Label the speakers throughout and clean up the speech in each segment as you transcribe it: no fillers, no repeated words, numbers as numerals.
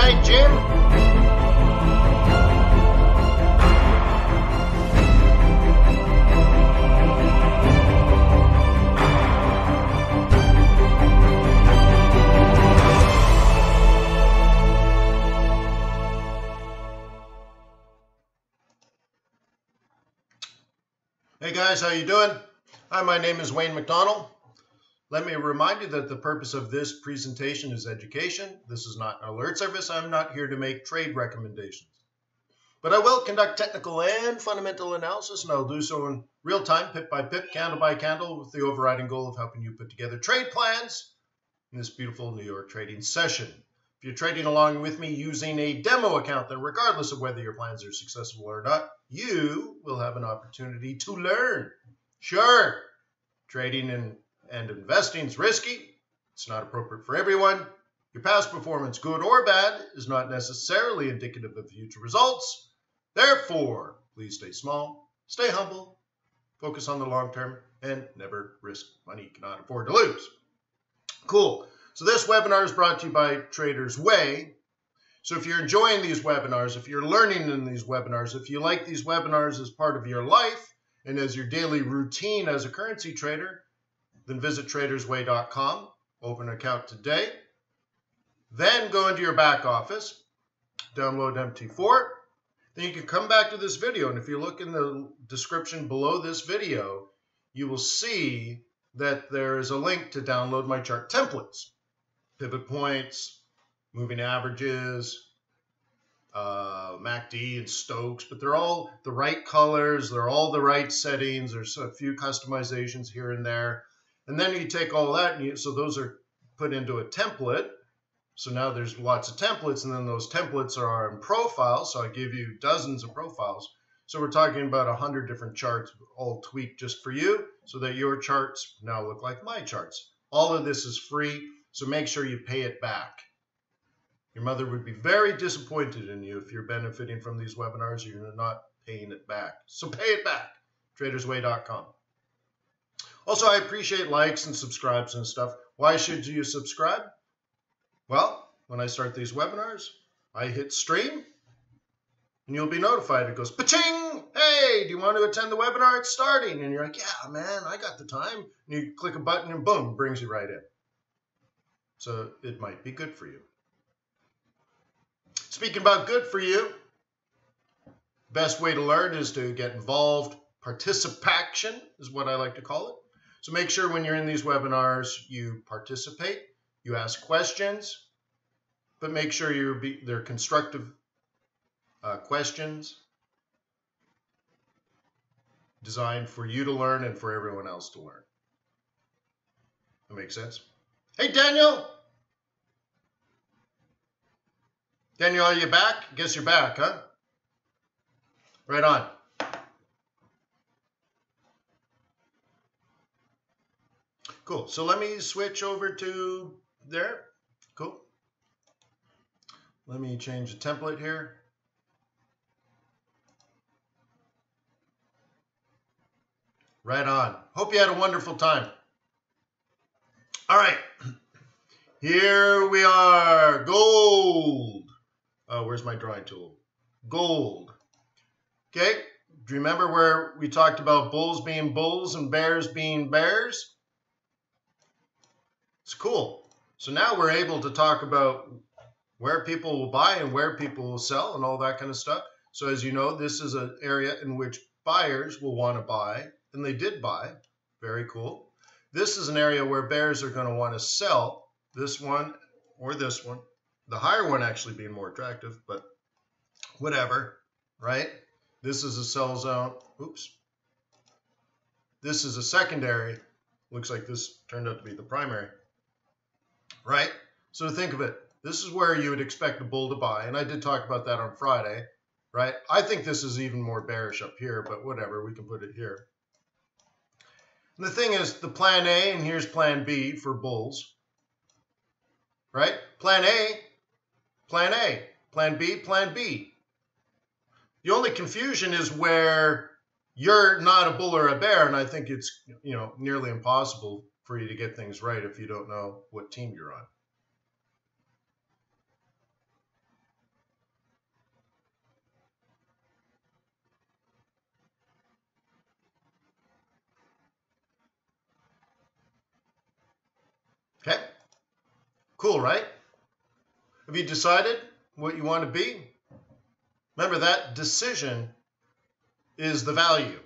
Speaker 1: guy, Jim. Hey guys, how you doing? Hi, my name is Wayne McDonald. Let me remind you that the purpose of this presentation is education. This is not an alert service. I'm not here to make trade recommendations. But I will conduct technical and fundamental analysis, and I'll do so in real time, pip by pip, candle by candle, with the overriding goal of helping you put together trade plans in this beautiful New York trading session. If you're trading along with me using a demo account, then regardless of whether your plans are successful or not, you will have an opportunity to learn. Sure, trading and investing is risky. It's not appropriate for everyone. Your past performance, good or bad, is not necessarily indicative of future results. Therefore, please stay small, stay humble, focus on the long term, and never risk money you cannot afford to lose. Cool. So this webinar is brought to you by Traders Way. So if you're enjoying these webinars, if you're learning in these webinars, if you like these webinars as part of your life and as your daily routine as a currency trader, then visit tradersway.com, open an account today, then go into your back office, download MT4, then you can come back to this video, and if you look in the description below this video, you will see that there is a link to download my chart templates, pivot points, moving averages, MACD and Stokes, but they're all the right colors, they're all the right settings, there's a few customizations here and there. And then you take all that, and so those are put into a template. So now there's lots of templates, and then those templates are in profiles. So I give you dozens of profiles. So we're talking about 100 different charts, all tweaked just for you, so that your charts now look like my charts. All of this is free, so make sure you pay it back. Your mother would be very disappointed in you if you're benefiting from these webinars, you're not paying it back. So pay it back, tradersway.com. Also, I appreciate likes and subscribes and stuff. Why should you subscribe? Well, when I start these webinars, I hit stream, and you'll be notified. It goes, pa-ching! Hey, do you want to attend the webinar? It's starting. And you're like, yeah, man, I got the time. And you click a button, and boom, brings you right in. So it might be good for you. Speaking about good for you, best way to learn is to get involved. Participation is what I like to call it. So make sure when you're in these webinars, you participate, you ask questions, but make sure they're constructive questions designed for you to learn and for everyone else to learn. That makes sense? Hey, Daniel! Daniel, are you back? Guess you're back, huh? Right on. Cool. So let me switch over to there. Cool. Let me change the template here. Right on. Hope you had a wonderful time. All right. Here we are. Gold. Where's my drawing tool? Gold. Okay. Do you remember where we talked about bulls being bulls and bears being bears? It's cool. So now we're able to talk about where people will buy and where people will sell and all that kind of stuff. So as you know, this is an area in which buyers will want to buy, and they did buy. Very cool. This is an area where bears are going to want to sell, this one or this one. The higher one actually being more attractive, but whatever, right? This is a sell zone. Oops. This is a secondary. Looks like this turned out to be the primary. Right? So think of it. This is where you would expect a bull to buy, and I did talk about that on Friday, right? I think this is even more bearish up here, but whatever, we can put it here. And the thing is, the plan A, and here's plan B for bulls, right? Plan A, plan A, plan B, plan B. The only confusion is where you're not a bull or a bear, and I think it's, you know, nearly impossible for you to get things right if you don't know what team you're on. Okay, cool, right? Have you decided what you want to be? Remember, that decision is the value.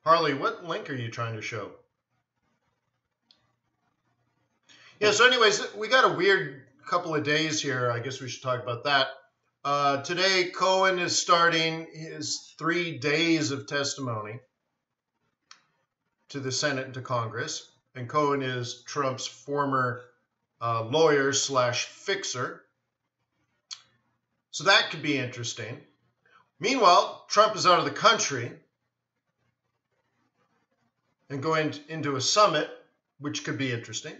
Speaker 1: Harley, what link are you trying to show? Yeah, so anyways, we got a weird couple of days here. I guess we should talk about that. Today, Cohen is starting his 3 days of testimony to the Senate and to Congress. And Cohen is Trump's former lawyer slash fixer. So that could be interesting. Meanwhile, Trump is out of the country and going into a summit, which could be interesting.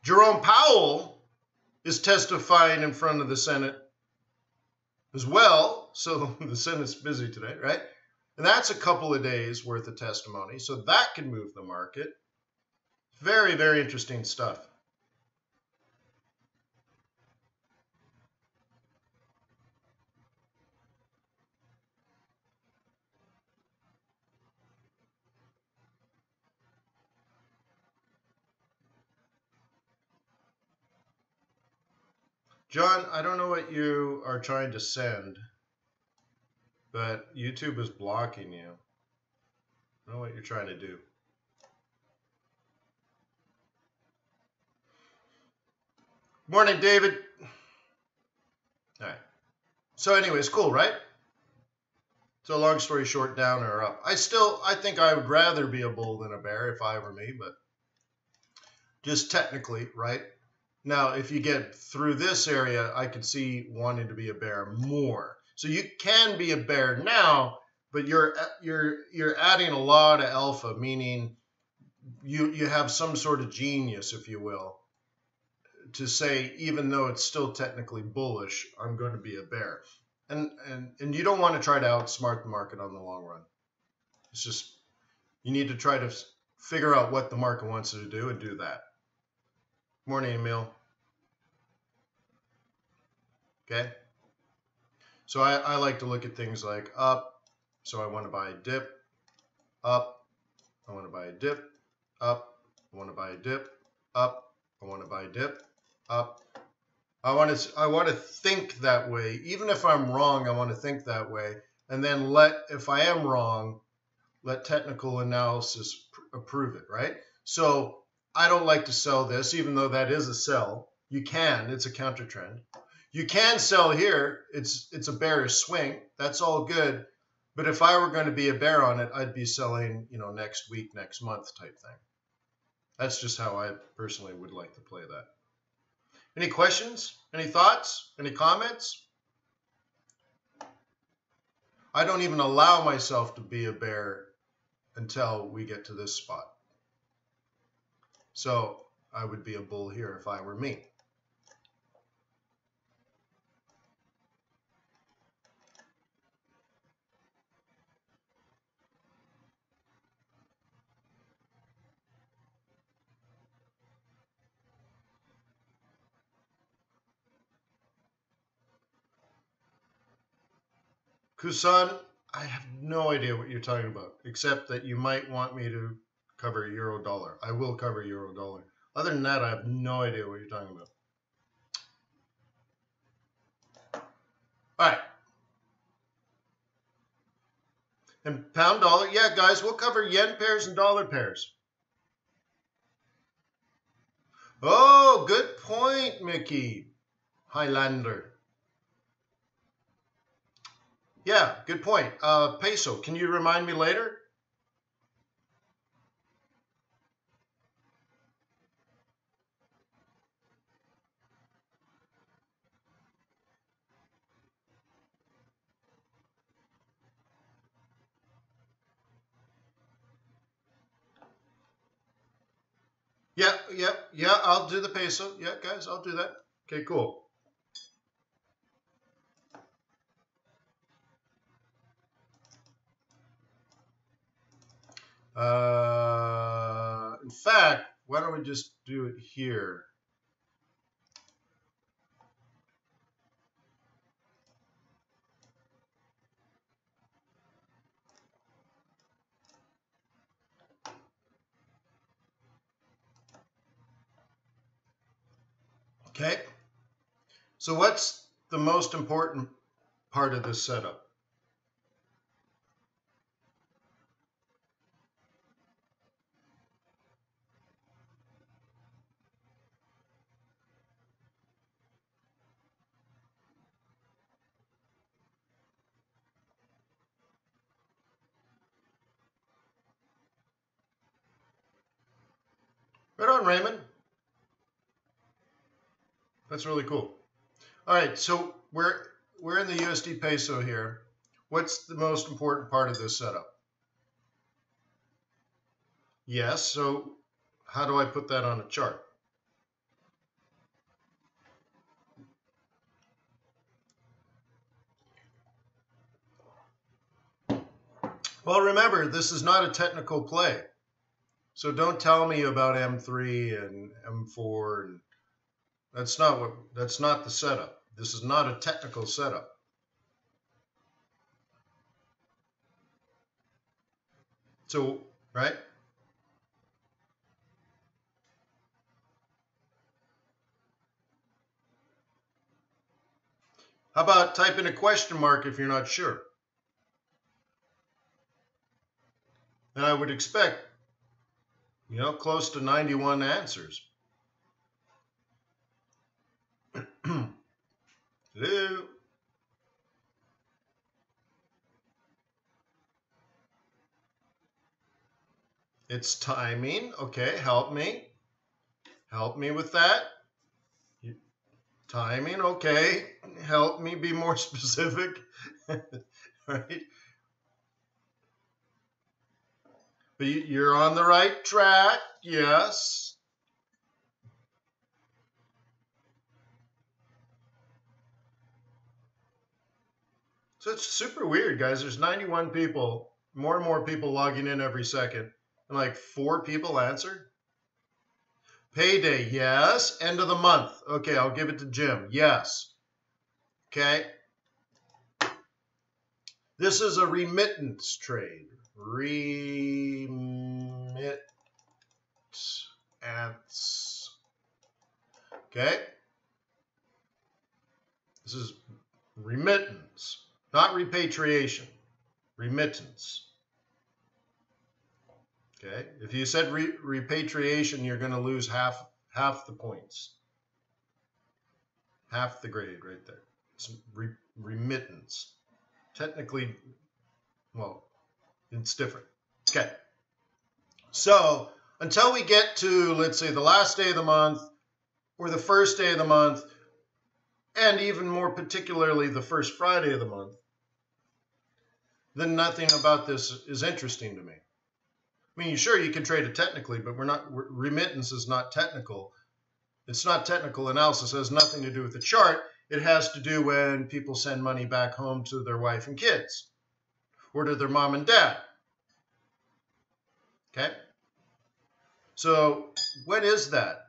Speaker 1: Jerome Powell is testifying in front of the Senate as well. So the Senate's busy today, right? And that's a couple of days worth of testimony. So that can move the market. Very, very interesting stuff. John, I don't know what you are trying to send, but YouTube is blocking you. I don't know what you're trying to do. Morning, David. All right. So anyways, cool, right? So long story short, down or up. I think I would rather be a bull than a bear if I were me, but just technically, right? Now, if you get through this area, I could see wanting to be a bear more. So you can be a bear now, but you're adding a lot of alpha, meaning you have some sort of genius, if you will, to say, even though it's still technically bullish, I'm going to be a bear. And you don't want to try to outsmart the market on the long run. It's just, you need to try to figure out what the market wants you to do and do that. Morning, Emil. Okay. So I like to look at things like up. So I want to buy a dip, up. I want to buy a dip, up. I want to buy a dip, up. I want to buy a dip, up. I want to think that way. Even if I'm wrong, I want to think that way. And then if I am wrong, let technical analysis approve it, right? So I don't like to sell this, even though that is a sell. You can, it's a counter trend. You can sell here, it's a bearish swing. That's all good. But if I were going to be a bear on it, I'd be selling, next week, next month type thing. That's just how I personally would like to play that. Any questions? Any thoughts? Any comments? I don't even allow myself to be a bear until we get to this spot. So I would be a bull here if I were me. Kusan, I have no idea what you're talking about, except that you might want me to cover euro dollar. I will cover euro dollar. Other than that, I have no idea what you're talking about. All right. And pound dollar, yeah, guys, we'll cover yen pairs and dollar pairs. Oh, good point, Mickey. Highlander. Yeah, good point. Peso, can you remind me later? Yeah, I'll do the peso. Yeah, guys, I'll do that. Okay, cool. In fact, why don't we just do it here? Okay. So what's the most important part of this setup? Right on, Raymond. That's really cool. All right, so we're in the USD peso here. What's the most important part of this setup? Yes, so how do I put that on a chart? Well, remember, this is not a technical play. So don't tell me about M3 and M4 and that's not the setup. This is not a technical setup. So, right? How about type in a question mark if you're not sure? And I would expect, close to 91 answers. Hello? It's timing. Okay, help me. Help me with that. Timing, okay. Help me be more specific. Right? But you're on the right track. Yes. So it's super weird, guys. There's 91 people, more and more people logging in every second, and like 4 people answer. Payday, yes. End of the month. Okay, I'll give it to Jim. Yes. Okay. This is a remittance trade. Remittance. Okay. This is remittance, not repatriation. Remittance. Okay. If you said repatriation, you're going to lose half the points. Half the grade right there. It's remittance. Technically, well, it's different. Okay. So until we get to, let's say, the last day of the month or the first day of the month, and even more particularly the first Friday of the month, then nothing about this is interesting to me. I mean, sure, you can trade it technically, but remittance is not technical. It's not technical analysis. It has nothing to do with the chart. It has to do when people send money back home to their wife and kids or to their mom and dad. Okay? So when is that?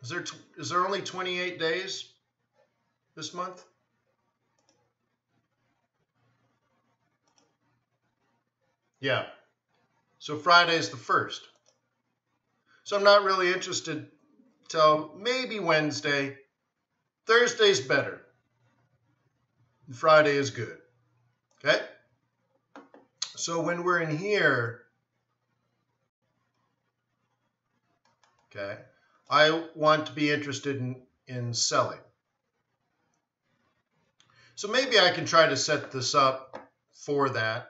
Speaker 1: Is there only 28 days this month? Yeah. So Friday is the 1st. So I'm not really interested till maybe Wednesday. Thursday's better. And Friday is good. Okay? So when we're in here, okay, I want to be interested in selling. So maybe I can try to set this up for that.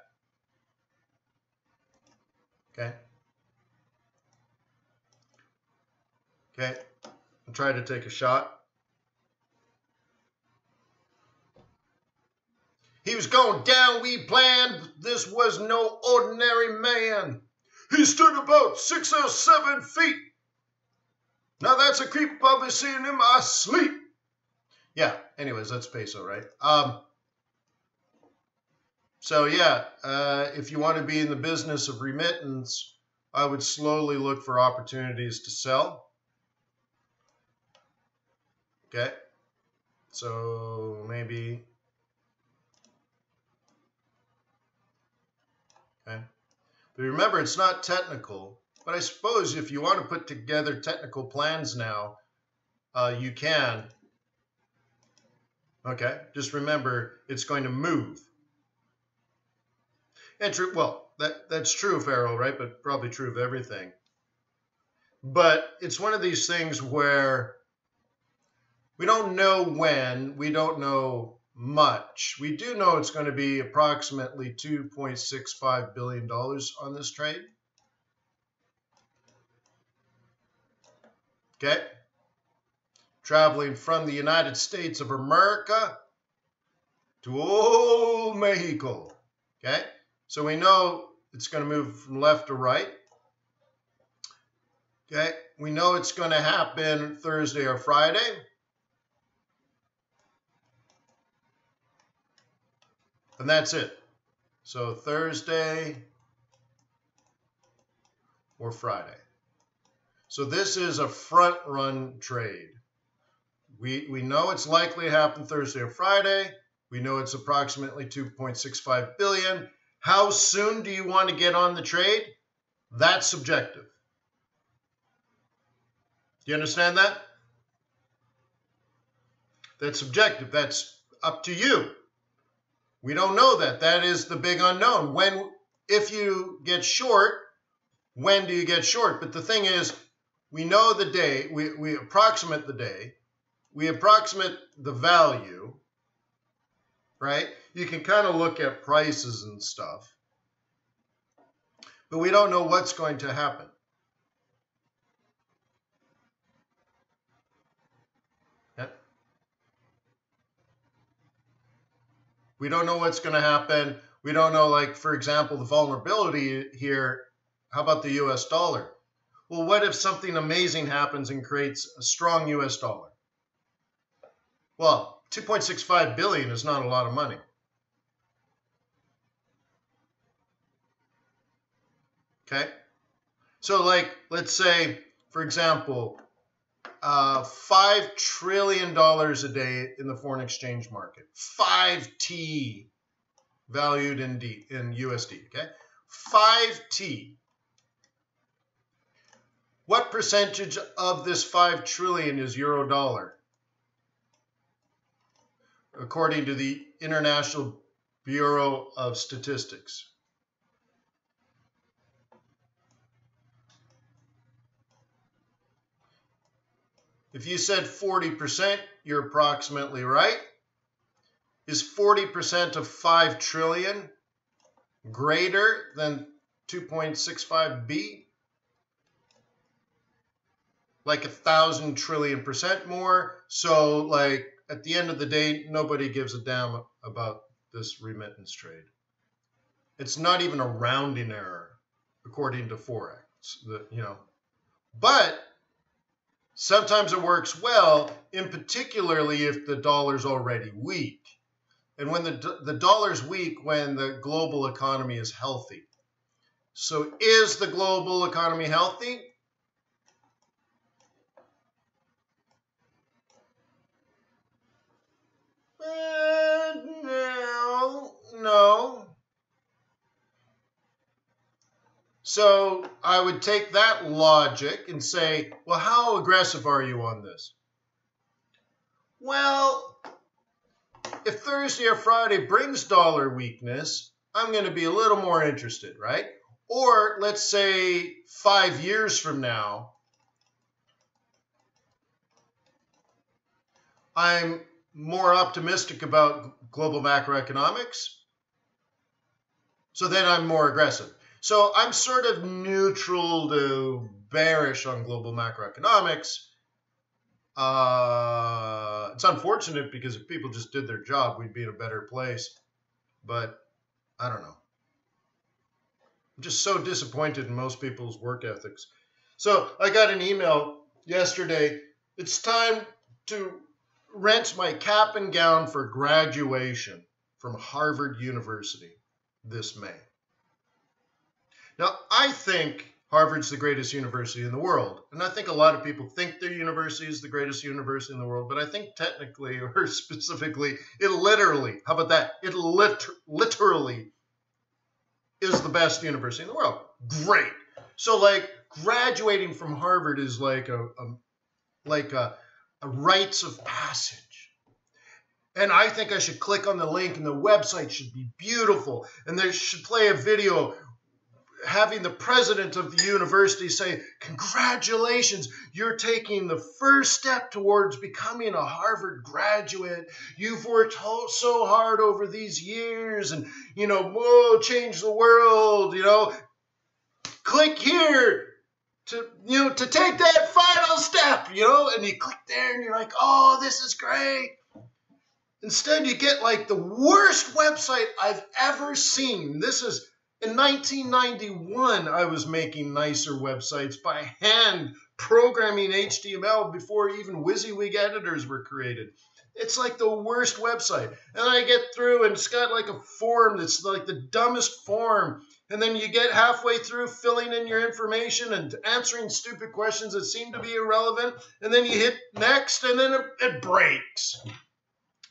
Speaker 1: Okay. Okay. I'll try to take a shot. He was going down, we planned. This was no ordinary man. He stood about 6 or 7 feet. Now that's a creep, I'll be seeing him asleep. Yeah, anyways, that's peso, right? So yeah, if you want to be in the business of remittance, I would slowly look for opportunities to sell. Okay, so maybe, okay. But remember, it's not technical, but I suppose if you want to put together technical plans now, you can. Okay, just remember it's going to move. And true, well, that's true, Pharaoh, right? But probably true of everything. But it's one of these things where we don't know when, we don't know much. We do know it's going to be approximately $2.65 billion on this trade. Okay? Traveling from the United States of America to old Mexico. Okay? So we know it's going to move from left to right. Okay? We know it's going to happen Thursday or Friday. And that's it. So Thursday or Friday. So this is a front run trade. We know it's likely to happen Thursday or Friday. We know it's approximately 2.65 billion. How soon do you want to get on the trade? That's subjective. Do you understand that? That's subjective. That's up to you. We don't know that. That is the big unknown. If you get short, when do you get short? But the thing is, we know the day, we approximate the day, we approximate the value, right? You can kind of look at prices and stuff, but we don't know what's going to happen. Okay? We don't know what's going to happen. We don't know, like, for example, the vulnerability here. How about the US dollar? Well, what if something amazing happens and creates a strong US dollar? Well, 2.65 billion is not a lot of money. Okay? So, like, let's say, for example, $5 trillion a day in the foreign exchange market. 5T valued in USD, okay? 5T. What percentage of this 5 trillion is euro dollar? According to the International Bureau of Statistics. If you said 40%, you're approximately right. Is 40% of 5 trillion greater than 2.65B? Like 1,000 trillion% more. So, like, at the end of the day, nobody gives a damn about this remittance trade. It's not even a rounding error, according to Forex. But sometimes it works well, in particularly if the dollar's already weak. And when the dollar's weak, when the global economy is healthy. So is the global economy healthy? No. So I would take that logic and say, well, how aggressive are you on this? Well, if Thursday or Friday brings dollar weakness, I'm going to be a little more interested, right? Or let's say 5 years from now, I'm more optimistic about global macroeconomics, so then I'm more aggressive. So I'm sort of neutral to bearish on global macroeconomics. It's unfortunate because if people just did their job, we'd be in a better place. But I don't know. I'm just so disappointed in most people's work ethics. So I got an email yesterday. It's time to rent my cap and gown for graduation from Harvard University this May. Now, I think Harvard's the greatest university in the world. And I think a lot of people think their university is the greatest university in the world. But I think technically or specifically, it literally, how about that? It literally is the best university in the world. Great. So, like, graduating from Harvard is like a a rites of passage. And I think I should click on the link, and the website should be beautiful. And there should play a video having the president of the university say, "Congratulations, you're taking the first step towards becoming a Harvard graduate. You've worked so hard over these years, and, whoa, change the world, click here to take that final step, and you click there and you're like, oh, this is great." Instead, you get like the worst website I've ever seen. This is in 1991, I was making nicer websites by hand, programming HTML before even WYSIWYG editors were created. It's like the worst website. And I get through, and it's got like a form that's like the dumbest form. And then you get halfway through filling in your information and answering stupid questions that seem to be irrelevant. And then you hit next, and then it breaks.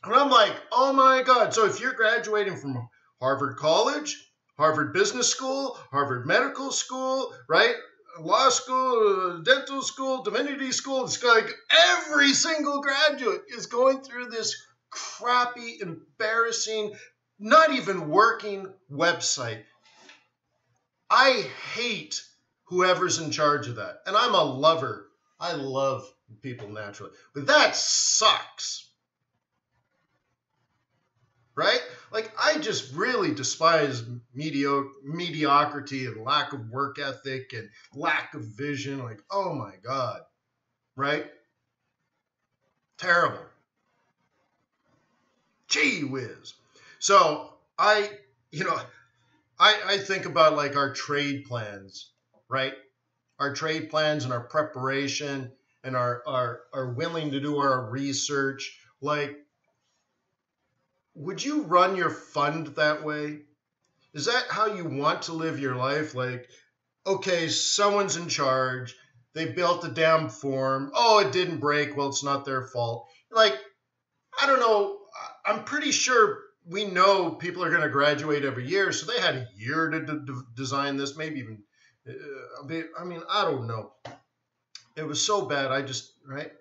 Speaker 1: And I'm like, oh my God. So if you're graduating from Harvard College, Harvard Business School, Harvard Medical School, right? Law school, dental school, divinity school. It's like every single graduate is going through this crappy, embarrassing, not even working website. I hate whoever's in charge of that. And I'm a lover. I love people naturally. But that sucks. Right? Like, I just really despise mediocrity and lack of work ethic and lack of vision. Like, oh my God. Right? Terrible. Gee whiz. So I think about like our trade plans, right? Our trade plans and our preparation and our willing to do our research. Like, would you run your fund that way? Is that how you want to live your life? Like, okay, someone's in charge. They built a damn form. Oh, it didn't break. Well, it's not their fault. Like, I don't know. I'm pretty sure we know people are going to graduate every year. So they had a year to design this, maybe even, I don't know. It was so bad. Right?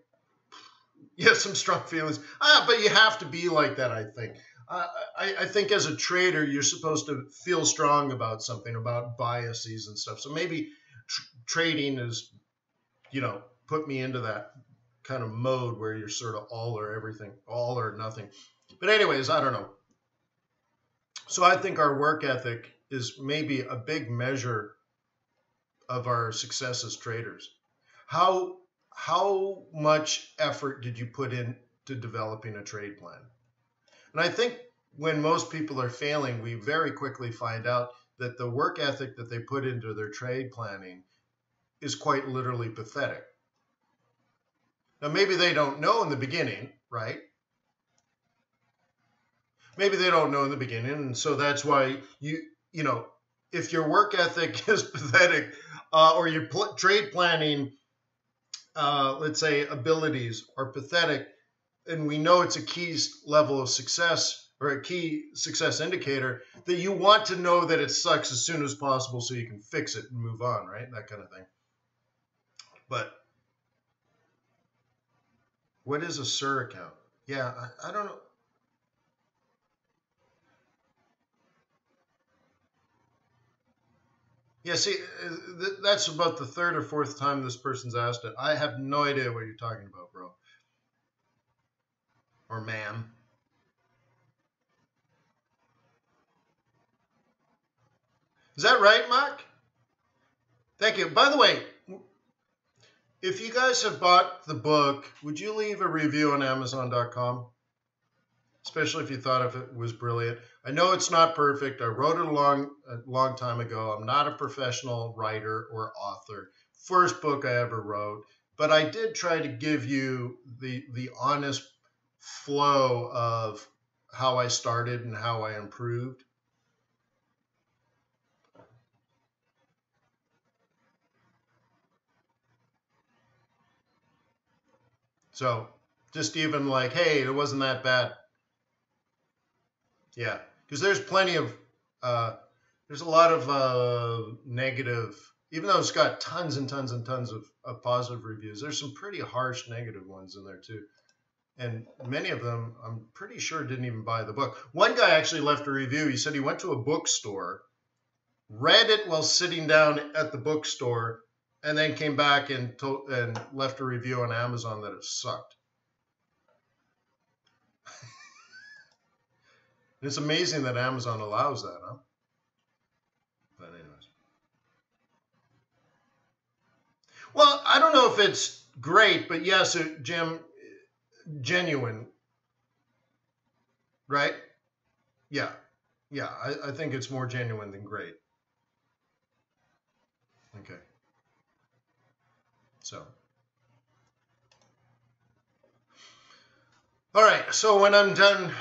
Speaker 1: You have some strong feelings. But you have to be like that, I think. I think as a trader, you're supposed to feel strong about something, about biases and stuff. So maybe trading is, put me into that kind of mode where you're sort of all or everything, all or nothing. But anyways, I don't know. So I think our work ethic is maybe a big measure of our success as traders. How much effort did you put into developing a trade plan? And I think when most people are failing, we very quickly find out that the work ethic that they put into their trade planning is quite literally pathetic. Now, maybe they don't know in the beginning, right? Maybe they don't know in the beginning, and so that's why if your work ethic is pathetic, or your trade planning, let's say, abilities are pathetic, and we know it's a key level of success or a key success indicator, that you want to know that it sucks as soon as possible so you can fix it and move on, right? That kind of thing. But what is a SIR account? Yeah, I don't know. Yeah, see, that's about the third or fourth time this person's asked it. I have no idea what you're talking about, bro. Or ma'am. Is that right, Mark? Thank you. By the way, if you guys have bought the book, would you leave a review on Amazon.com? Especially if you thought it was brilliant. I know it's not perfect. I wrote it a long time ago. I'm not a professional writer or author. First book I ever wrote. But I did try to give you the honest flow of how I started and how I improved. So just even like, hey, it wasn't that bad. Yeah, because there's plenty of, there's a lot of negative even though it's got tons and tons and tons of positive reviews, there's some pretty harsh negative ones in there too. And many of them, I'm pretty sure, didn't even buy the book. One guy actually left a review. He said he went to a bookstore, read it while sitting down at the bookstore, and then came back and left a review on Amazon that it sucked. It's amazing that Amazon allows that, huh? But anyways. Well, I don't know if it's great, but yes, Jim, genuine, right? Yeah. Yeah, I think it's more genuine than great. Okay. So. All right, so when I'm done,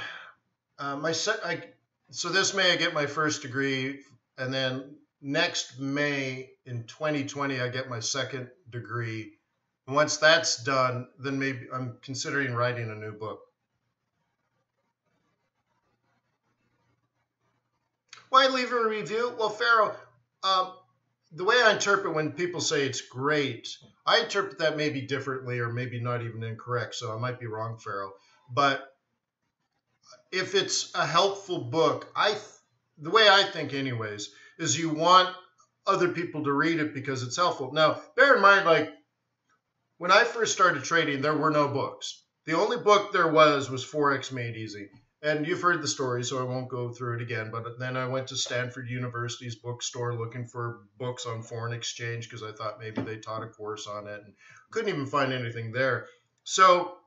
Speaker 1: so this May I get my first degree, and then next May in 2020 I get my second degree. And once that's done, then maybe I'm considering writing a new book. Why leave a review? Well, Pharaoh, the way I interpret when people say it's great, I interpret that maybe differently or maybe not even incorrect, so I might be wrong, Pharaoh. But if it's a helpful book, the way I think anyways, is you want other people to read it because it's helpful. Now, bear in mind, like, when I first started trading, there were no books. The only book there was Forex Made Easy. And you've heard the story, so I won't go through it again. But then I went to Stanford University's bookstore looking for books on foreign exchange because I thought maybe they taught a course on it, and couldn't even find anything there. So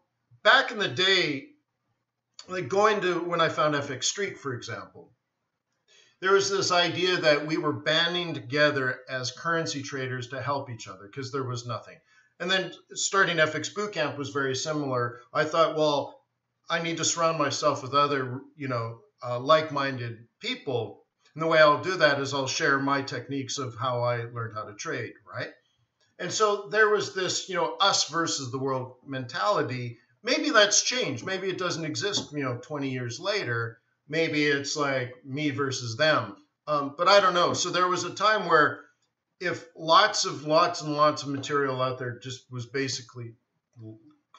Speaker 1: back in the day, like going to when I found FX Street, for example, there was this idea that we were banding together as currency traders to help each other because there was nothing. And then starting FX Bootcamp was very similar. I thought, well, I need to surround myself with other, like-minded people. And the way I'll do that is I'll share my techniques of how I learned how to trade, right? And so there was this, us versus the world mentality. Maybe that's changed. Maybe it doesn't exist, 20 years later. Maybe it's like me versus them. But I don't know. So there was a time where if lots and lots of material out there just was basically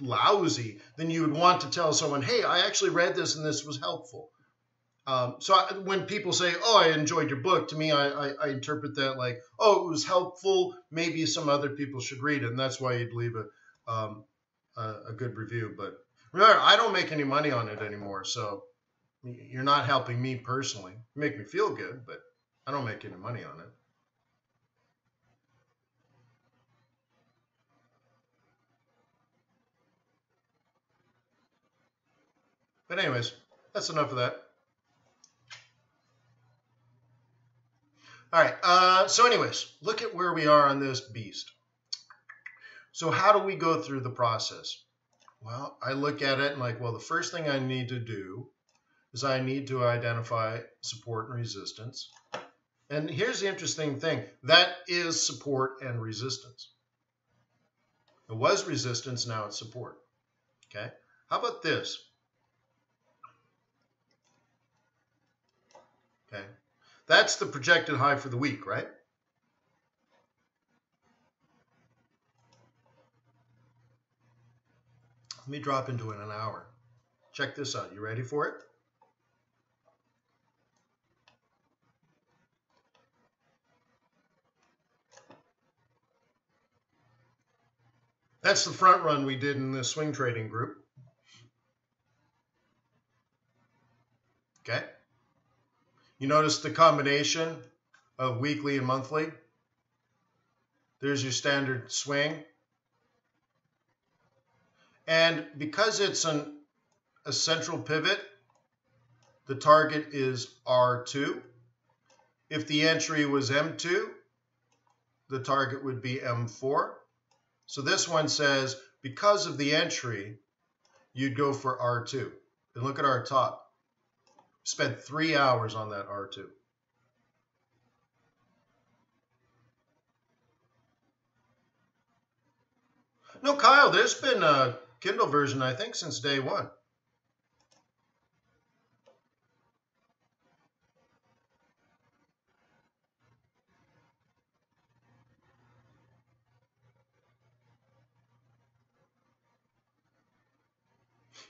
Speaker 1: lousy, then you would want to tell someone, hey, I actually read this and this was helpful. When people say, oh, I enjoyed your book, to me, I interpret that like, oh, it was helpful. Maybe some other people should read it. And that's why you'd leave a good review. But remember, I don't make any money on it anymore. So you're not helping me personally. You make me feel good, but I don't make any money on it. But anyways, that's enough of that. All right. So anyways, look at where we are on this beast. So how do we go through the process? Well, I look at it and like, well, the first thing I need to do is I need to identify support and resistance. And here's the interesting thing. That is support and resistance. It was resistance, now it's support. Okay. How about this? Okay. That's the projected high for the week, right? Let me drop into it in an hour. Check this out. You ready for it? That's the front run we did in the swing trading group. Okay. You notice the combination of weekly and monthly. There's your standard swing. And because it's a central pivot, the target is R2. If the entry was M2, the target would be M4. So this one says, because of the entry, you'd go for R2. And look at our top. Spent 3 hours on that R2. No, Kyle, there's been a Kindle version, I think, since day one.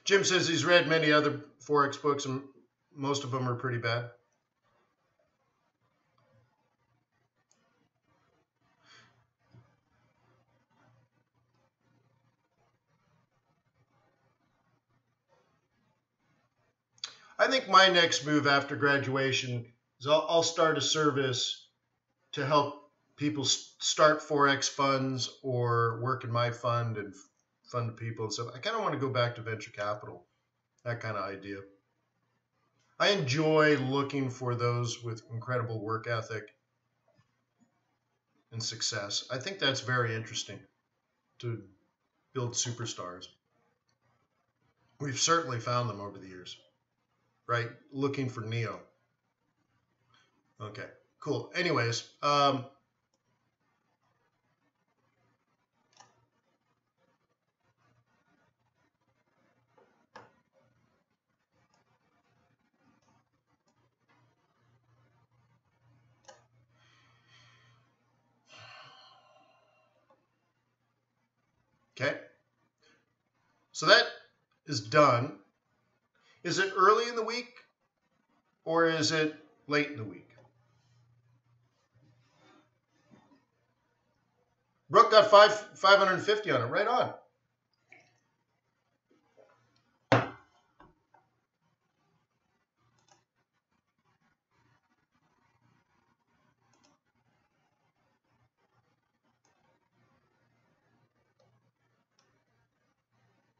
Speaker 1: Jim says he's read many other Forex books and most of them are pretty bad. I think my next move after graduation is I'll start a service to help people start Forex funds or work in my fund and fund people and stuff. I kind of want to go back to venture capital, that kind of idea. I enjoy looking for those with incredible work ethic and success. I think that's very interesting to build superstars. We've certainly found them over the years, right? Looking for Neo. Okay, cool. Anyways, okay. So that is done. Is it early in the week or is it late in the week? Brooke got 550 on it. Right on.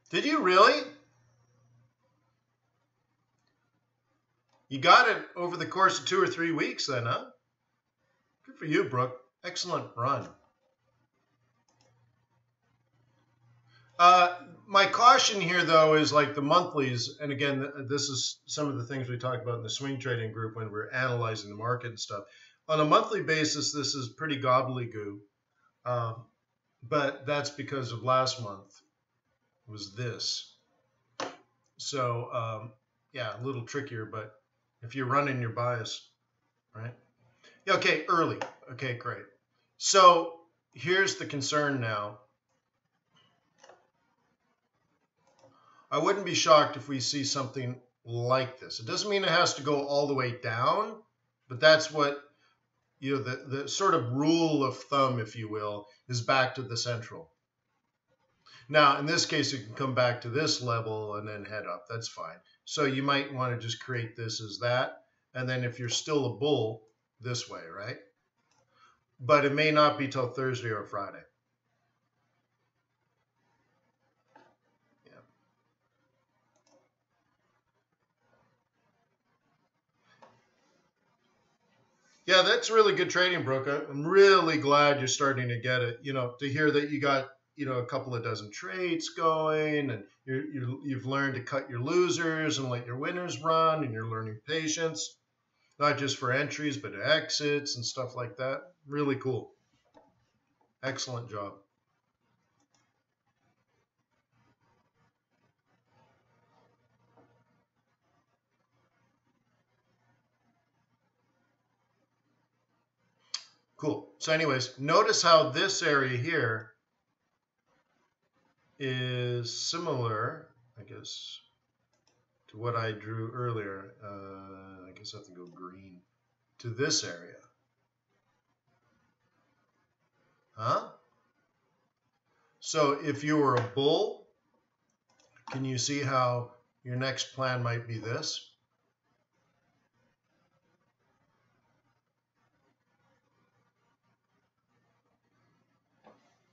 Speaker 1: Did you really? You got it over the course of 2 or 3 weeks then, huh? Good for you, Brooke. Excellent run. My caution here, though, is like the monthlies. And again, this is some of the things we talked about in the swing trading group when we're analyzing the market and stuff. On a monthly basis, this is pretty gobbledygoo. But that's because of last month was this. So, yeah, a little trickier, but if you're running your bias, right? Yeah, okay, early. Okay, great. So here's the concern now. I wouldn't be shocked if we see something like this. It doesn't mean it has to go all the way down, but that's what, you know, the sort of rule of thumb, if you will, is back to the central. Now, in this case, it can come back to this level and then head up. That's fine. So you might want to just create this as that. And then if you're still a bull, this way, right? But it may not be till Thursday or Friday. Yeah, that's really good trading, Brooke. I'm really glad you're starting to get it. You know, to hear that you got, you know, a couple of dozen trades going, and you've learned to cut your losers and let your winners run, and you're learning patience, not just for entries, but exits and stuff like that. Really cool. Excellent job. Cool. So anyways, notice how this area here is similar, I guess, to what I drew earlier. I guess I have to go green to this area. Huh? So if you were a bull, can you see how your next plan might be this?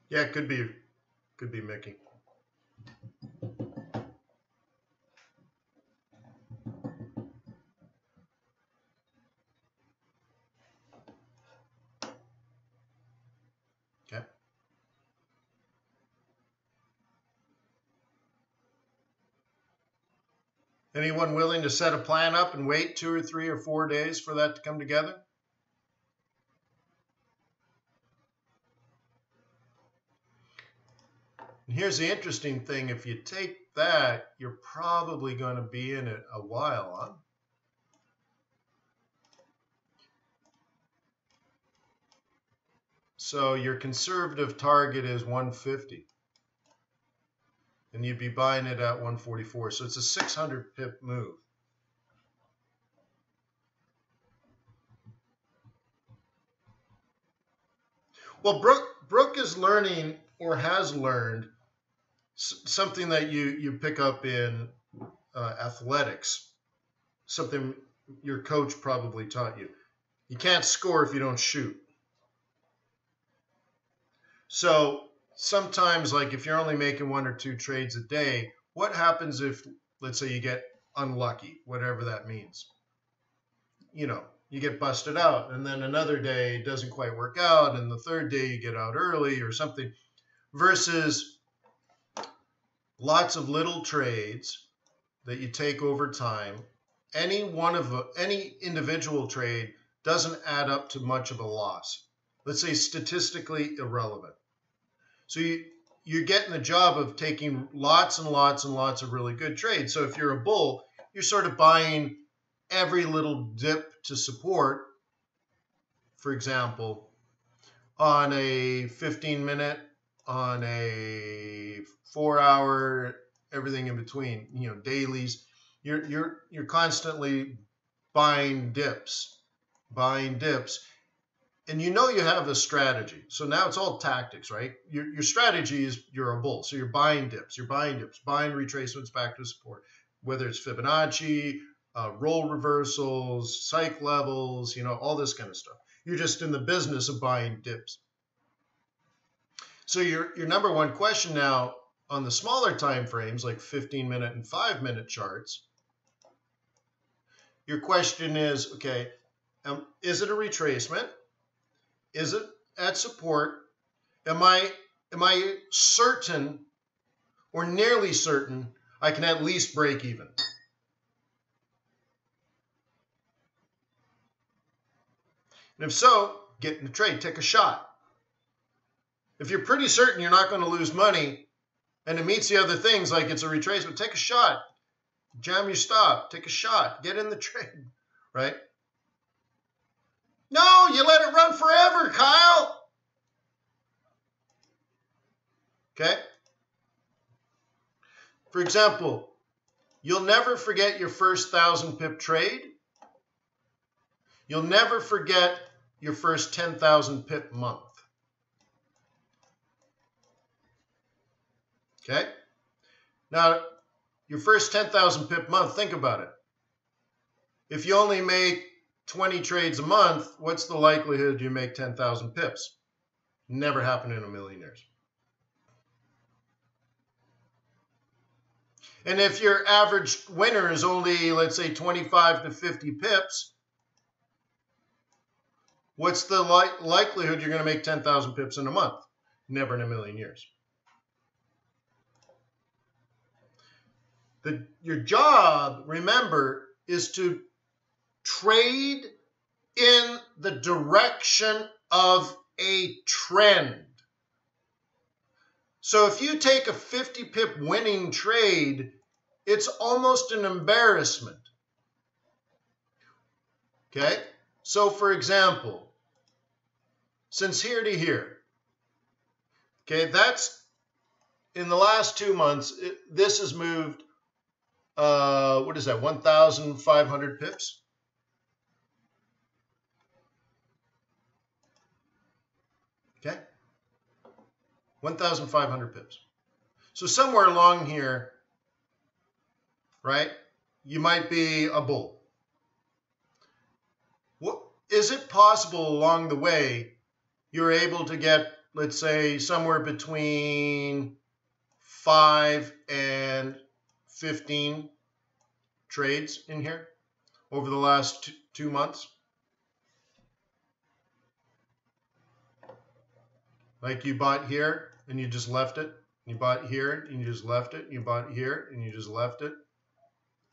Speaker 1: Yeah, it could be Mickey. Okay. Anyone willing to set a plan up and wait 2 or 3 or 4 days for that to come together? And here's the interesting thing. If you take that, you're probably going to be in it a while, huh? So your conservative target is 150. and you'd be buying it at 144. So it's a 600 pip move. Well, Brooke is learning, or has learned, something that you pick up in athletics, something your coach probably taught you. You can't score if you don't shoot. So sometimes, like if you're only making 1 or 2 trades a day, what happens if, let's say, you get unlucky, whatever that means? You know, you get busted out, and then another day it doesn't quite work out, and the third day you get out early or something, versus lots of little trades that you take over time. Any individual trade doesn't add up to much of a loss. Let's say statistically irrelevant. So you're getting the job of taking lots and lots and lots of really good trades. So if you're a bull, you're sort of buying every little dip to support, for example, on a 15-minute, on a 4-hour, everything in between, you know, dailies. You're constantly buying dips, and you know you have a strategy. So now it's all tactics, right? Your strategy is you're a bull, so you're buying dips, buying retracements back to support, whether it's Fibonacci, roll reversals, psych levels, you know, all this kind of stuff. You're just in the business of buying dips. So your number one question now on the smaller time frames, like 15-minute and 5-minute charts, your question is, okay, is it a retracement? Is it at support? Am I certain, or nearly certain, I can at least break even? And if so, get in the trade, take a shot. If you're pretty certain you're not going to lose money, and it meets the other things like it's a retracement, take a shot. Jam your stop, take a shot, get in the trade, right? No, you let it run forever, Kyle. Okay? For example, you'll never forget your first 1,000 pip trade. You'll never forget your first 10,000 pip month. Okay? Now, your first 10,000 pip month, think about it. If you only make 20 trades a month, what's the likelihood you make 10,000 pips? Never happened in a million years. And if your average winner is only, let's say, 25 to 50 pips, what's the likelihood you're going to make 10,000 pips in a month? Never in a million years. Your job, remember, is to trade in the direction of a trend. So if you take a 50 pip winning trade, it's almost an embarrassment. Okay? So for example, since here to here, okay, that's in the last 2 months, this has moved, what is that, 1,500 pips? Okay? 1,500 pips. So somewhere along here, right, you might be a bull. What, is it possible along the way you're able to get, let's say, somewhere between 5 and 15 trades in here over the last 2 months? Like you bought here and you just left it. You bought here and you just left it. You bought here and you just left it.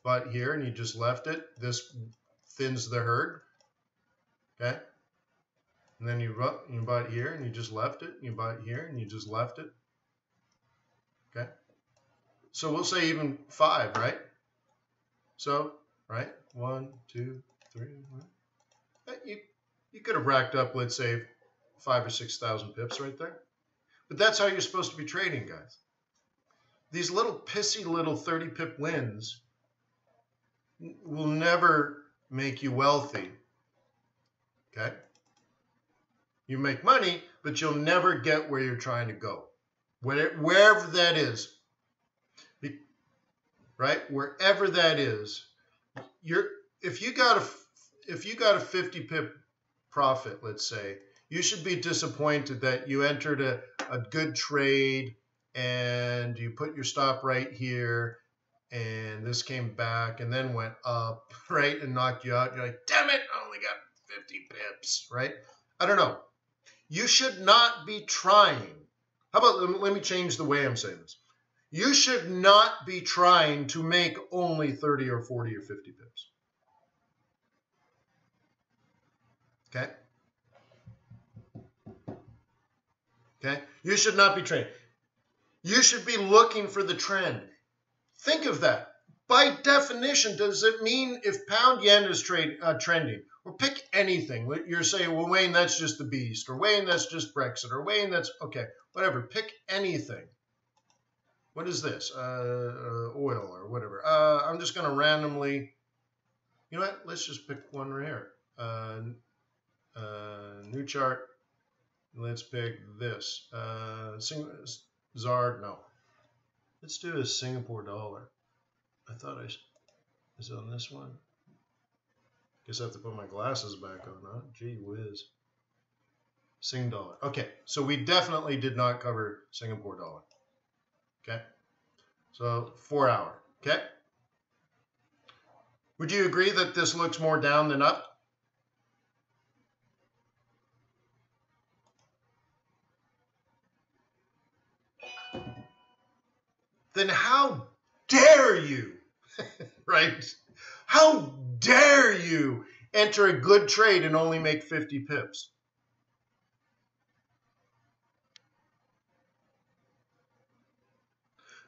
Speaker 1: Bought here and you just left it. This thins the herd. Okay? And then you bought here and you just left it. You bought here and you just left it. Okay? So we'll say even 5, right? So, right? 1, 2, 3. You could have racked up, let's say, 5,000 or 6,000 pips right there. But that's how you're supposed to be trading, guys. these little pissy little 30 pip wins will never make you wealthy. Okay? You make money, but you'll never get where you're trying to go. Wherever that is. Right? Wherever that is, if you got a 50 pip profit, let's say, you should be disappointed that you entered a good trade and you put your stop right here and this came back and then went up, right, and knocked you out. You're like, damn it, I only got 50 pips, right? I don't know. You should not be trying. How about, let me change the way I'm saying this. You should not be trying to make only 30 or 40 or 50 pips. Okay? Okay? You should not be trading. You should be looking for the trend. Think of that. By definition, does it mean if pound yen is trending, or pick anything, you're saying, well, Wayne, that's just the beast, or Wayne, that's just Brexit, or Wayne, that's, okay, whatever, pick anything. What is this? Oil or whatever. I'm just going to randomly, you know what? Let's just pick one right here. New chart. Let's pick this. ZAR, no. Let's do a Singapore dollar. I thought is it on this one? Guess I have to put my glasses back on, huh? Gee whiz. Sing dollar. Okay, so we definitely did not cover Singapore dollar. Okay, so 4 hour. Okay, would you agree that this looks more down than up? Then how dare you, right? How dare you enter a good trade and only make 50 pips?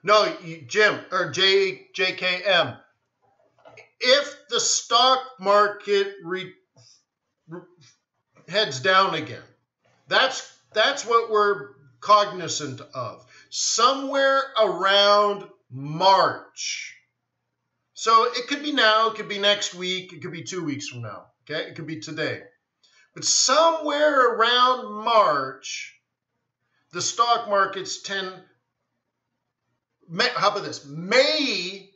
Speaker 1: No, Jim, or JKM, if the stock market heads down again, that's what we're cognizant of. Somewhere around March. So it could be now, it could be next week, it could be 2 weeks from now, okay? It could be today. But somewhere around March, the stock markets how about this, may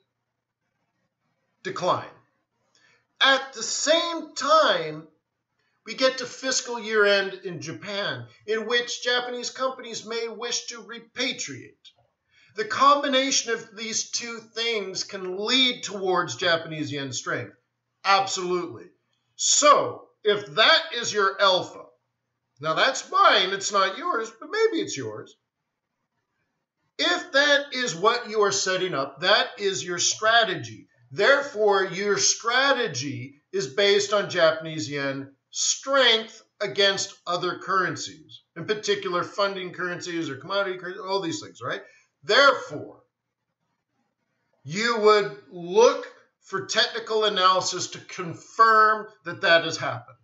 Speaker 1: decline. At the same time, we get to fiscal year end in Japan, in which Japanese companies may wish to repatriate. The combination of these two things can lead towards Japanese yen strength. Absolutely. So, if that is your alpha, now that's mine, it's not yours, but maybe it's yours. If that is what you are setting up, that is your strategy. Therefore, your strategy is based on Japanese yen strength against other currencies, in particular funding currencies or commodity currencies, all these things, right? Therefore, you would look for technical analysis to confirm that that has happened.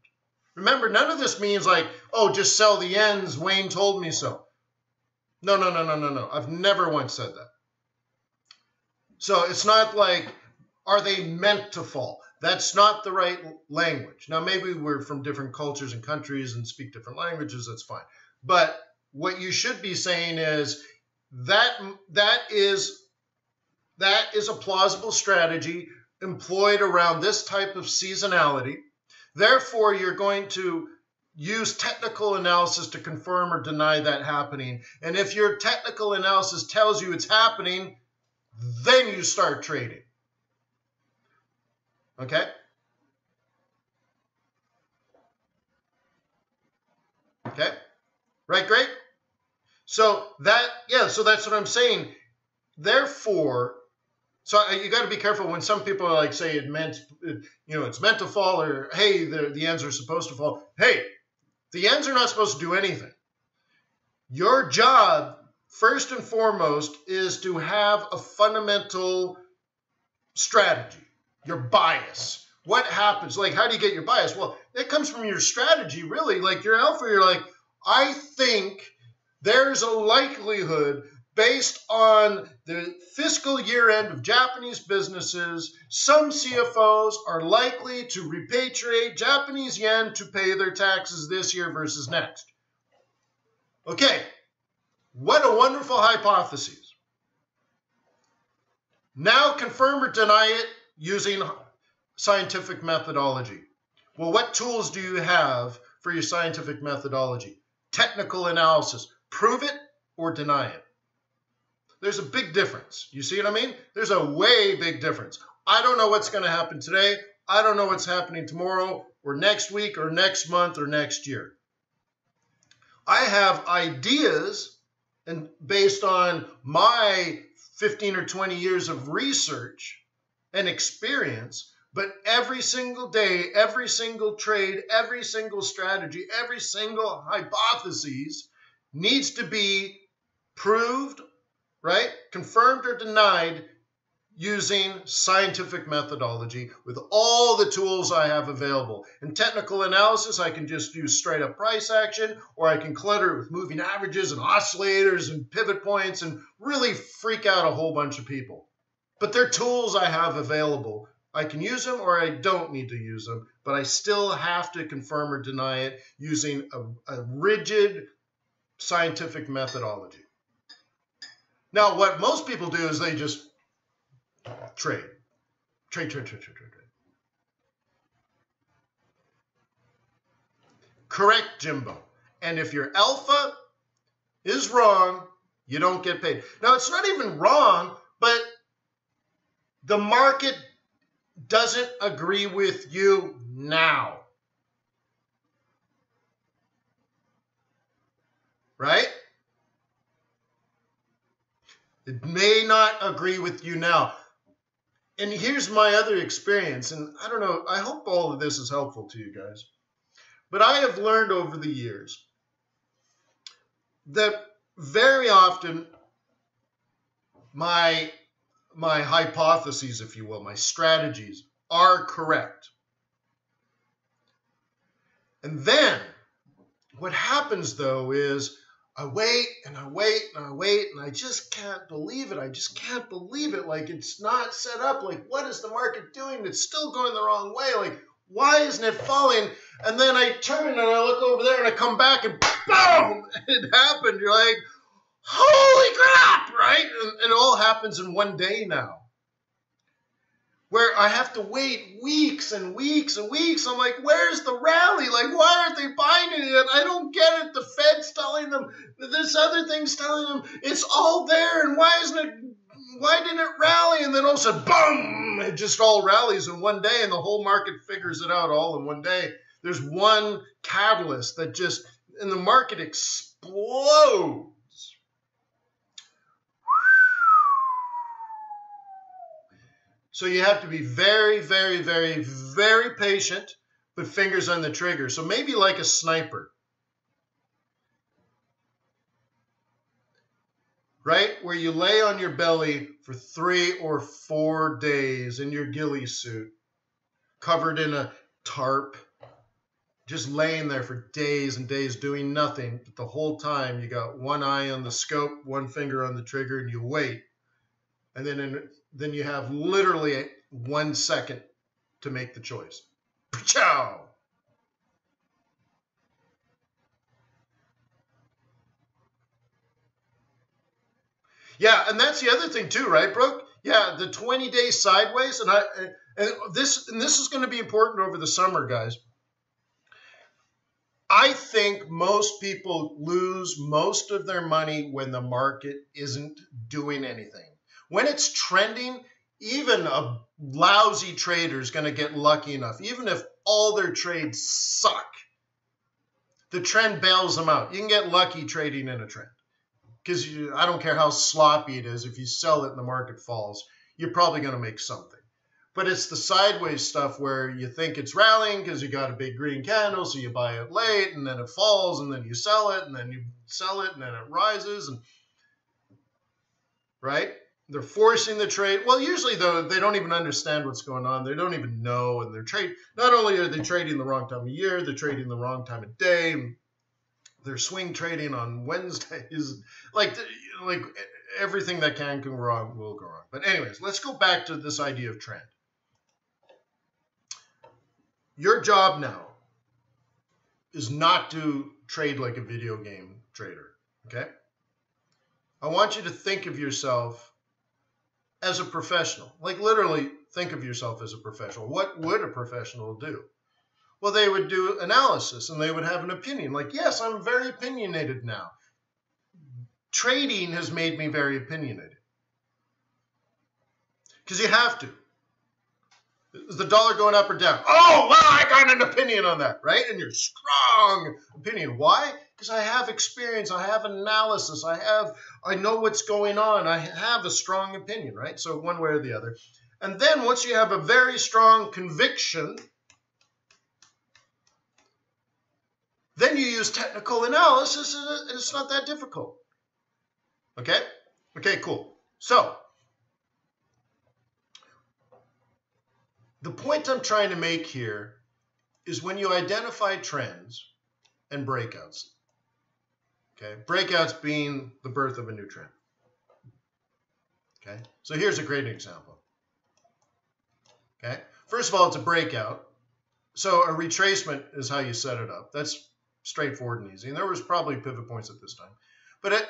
Speaker 1: Remember, none of this means like, oh, just sell the yens, Wayne told me so. No. I've never once said that. So it's not like, are they meant to fall? That's not the right language. Now, maybe we're from different cultures and countries and speak different languages, that's fine. But what you should be saying is that is a plausible strategy employed around this type of seasonality. Therefore, you're going to use technical analysis to confirm or deny that happening. And if your technical analysis tells you it's happening, then you start trading. Okay? Okay? Right, great? So that's what I'm saying. Therefore, so you got to be careful when some people are like say it's meant to fall, or hey, the yens are supposed to fall. Hey, the yens are not supposed to do anything. Your job, first and foremost, is to have a fundamental strategy, your bias. What happens? Like, how do you get your bias? Well, it comes from your strategy, really. Like your alpha, you're like, I think there's a likelihood based on the fiscal year end of Japanese businesses, some CFOs are likely to repatriate Japanese yen to pay their taxes this year versus next. Okay, what a wonderful hypothesis. Now confirm or deny it using scientific methodology. Well, what tools do you have for your scientific methodology? Technical analysis. Prove it or deny it. There's a big difference. You see what I mean? There's a way big difference. I don't know what's going to happen today. I don't know what's happening tomorrow or next week or next month or next year. I have ideas, and based on my 15 or 20 years of research and experience, but every single day, every single trade, every single strategy, every single hypothesis needs to be proved, right? Confirmed or denied using scientific methodology with all the tools I have available. In technical analysis, I can just use straight up price action, or I can clutter it with moving averages and oscillators and pivot points and really freak out a whole bunch of people. But they're tools I have available. I can use them or I don't need to use them, but I still have to confirm or deny it using a rigid scientific methodology. Now, what most people do is they just trade. Correct, Jimbo. And if your alpha is wrong, you don't get paid. Now, it's not even wrong, but the market doesn't agree with you now. Right? It may not agree with you now. And here's my other experience, and I don't know, I hope all of this is helpful to you guys. But I have learned over the years that very often my hypotheses, if you will, my strategies are correct. And then what happens, though, is I wait and I wait and I wait and I just can't believe it. I just can't believe it. Like, it's not set up. Like, what is the market doing? It's still going the wrong way. Like, why isn't it falling? And then I turn and I look over there and I come back and boom, it happened. You're like, holy crap, right? And it all happens in one day now, where I have to wait weeks and weeks and weeks. I'm like, where's the rally? Like, why aren't they buying it? I don't get it. The Fed's telling them, this other thing's telling them, it's all there, and why didn't it rally? And then all of a sudden, boom, it just all rallies in one day, and the whole market figures it out all in one day. There's one catalyst that just, and the market explodes. So you have to be very, very, very, very patient, but fingers on the trigger. So maybe like a sniper, right? Where you lay on your belly for 3 or 4 days in your ghillie suit, covered in a tarp, just laying there for days and days doing nothing. But the whole time you got one eye on the scope, one finger on the trigger, and you wait. And then you have literally 1 second to make the choice. Ciao. Yeah, and that's the other thing too, right, Brooke? Yeah, the 20 days sideways, and this is going to be important over the summer, guys. I think most people lose most of their money when the market isn't doing anything. When it's trending, even a lousy trader is going to get lucky enough. Even if all their trades suck, the trend bails them out. You can get lucky trading in a trend. Because I don't care how sloppy it is. If you sell it and the market falls, you're probably going to make something. But it's the sideways stuff where you think it's rallying because you got a big green candle, so you buy it late, and then it falls, and then you sell it, and then you sell it, and then it rises. And right? They're forcing the trade. Well, usually, though, they don't even understand what's going on. They don't even know. And they're not only are they trading the wrong time of year, they're trading the wrong time of day. They're swing trading on Wednesdays. everything that can go wrong will go wrong. But anyways, let's go back to this idea of trend. Your job now is not to trade like a video game trader, okay? I want you to think of yourself as a professional. Like literally think of yourself as a professional. What would a professional do? Well, they would do analysis and they would have an opinion. Like, yes, I'm very opinionated now. Trading has made me very opinionated. Because you have to. Is the dollar going up or down? Oh, well, I got an opinion on that, right? And your strong opinion. Why? Because I have experience. I have analysis. I know what's going on. I have a strong opinion, right? So one way or the other. And then once you have a very strong conviction, then you use technical analysis, and it's not that difficult. Okay? Okay, cool. So, the point I'm trying to make here is when you identify trends and breakouts, okay? Breakouts being the birth of a new trend, okay? So here's a great example, okay? First of all, it's a breakout. So a retracement is how you set it up. That's straightforward and easy. And there was probably pivot points at this time. But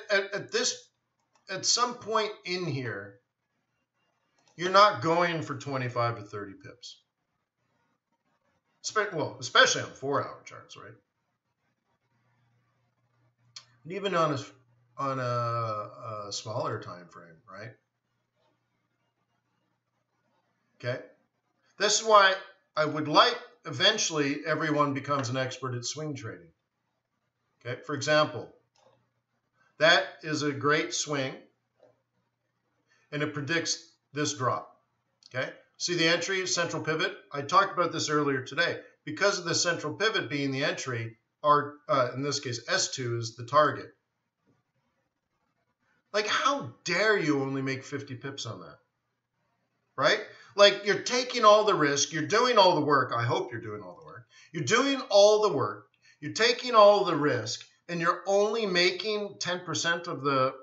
Speaker 1: at some point in here, you're not going for 25 to 30 pips. Well, especially on 4-hour charts, right? And even on a smaller time frame, right? Okay? This is why I would like eventually everyone becomes an expert at swing trading. Okay? For example, that is a great swing, and it predicts this drop, okay? See the entry, central pivot? I talked about this earlier today. Because of the central pivot being the entry, in this case, S2 is the target. Like, how dare you only make 50 pips on that, right? Like, you're taking all the risk. You're doing all the work. I hope you're doing all the work. You're doing all the work. You're taking all the risk, and you're only making 10% of the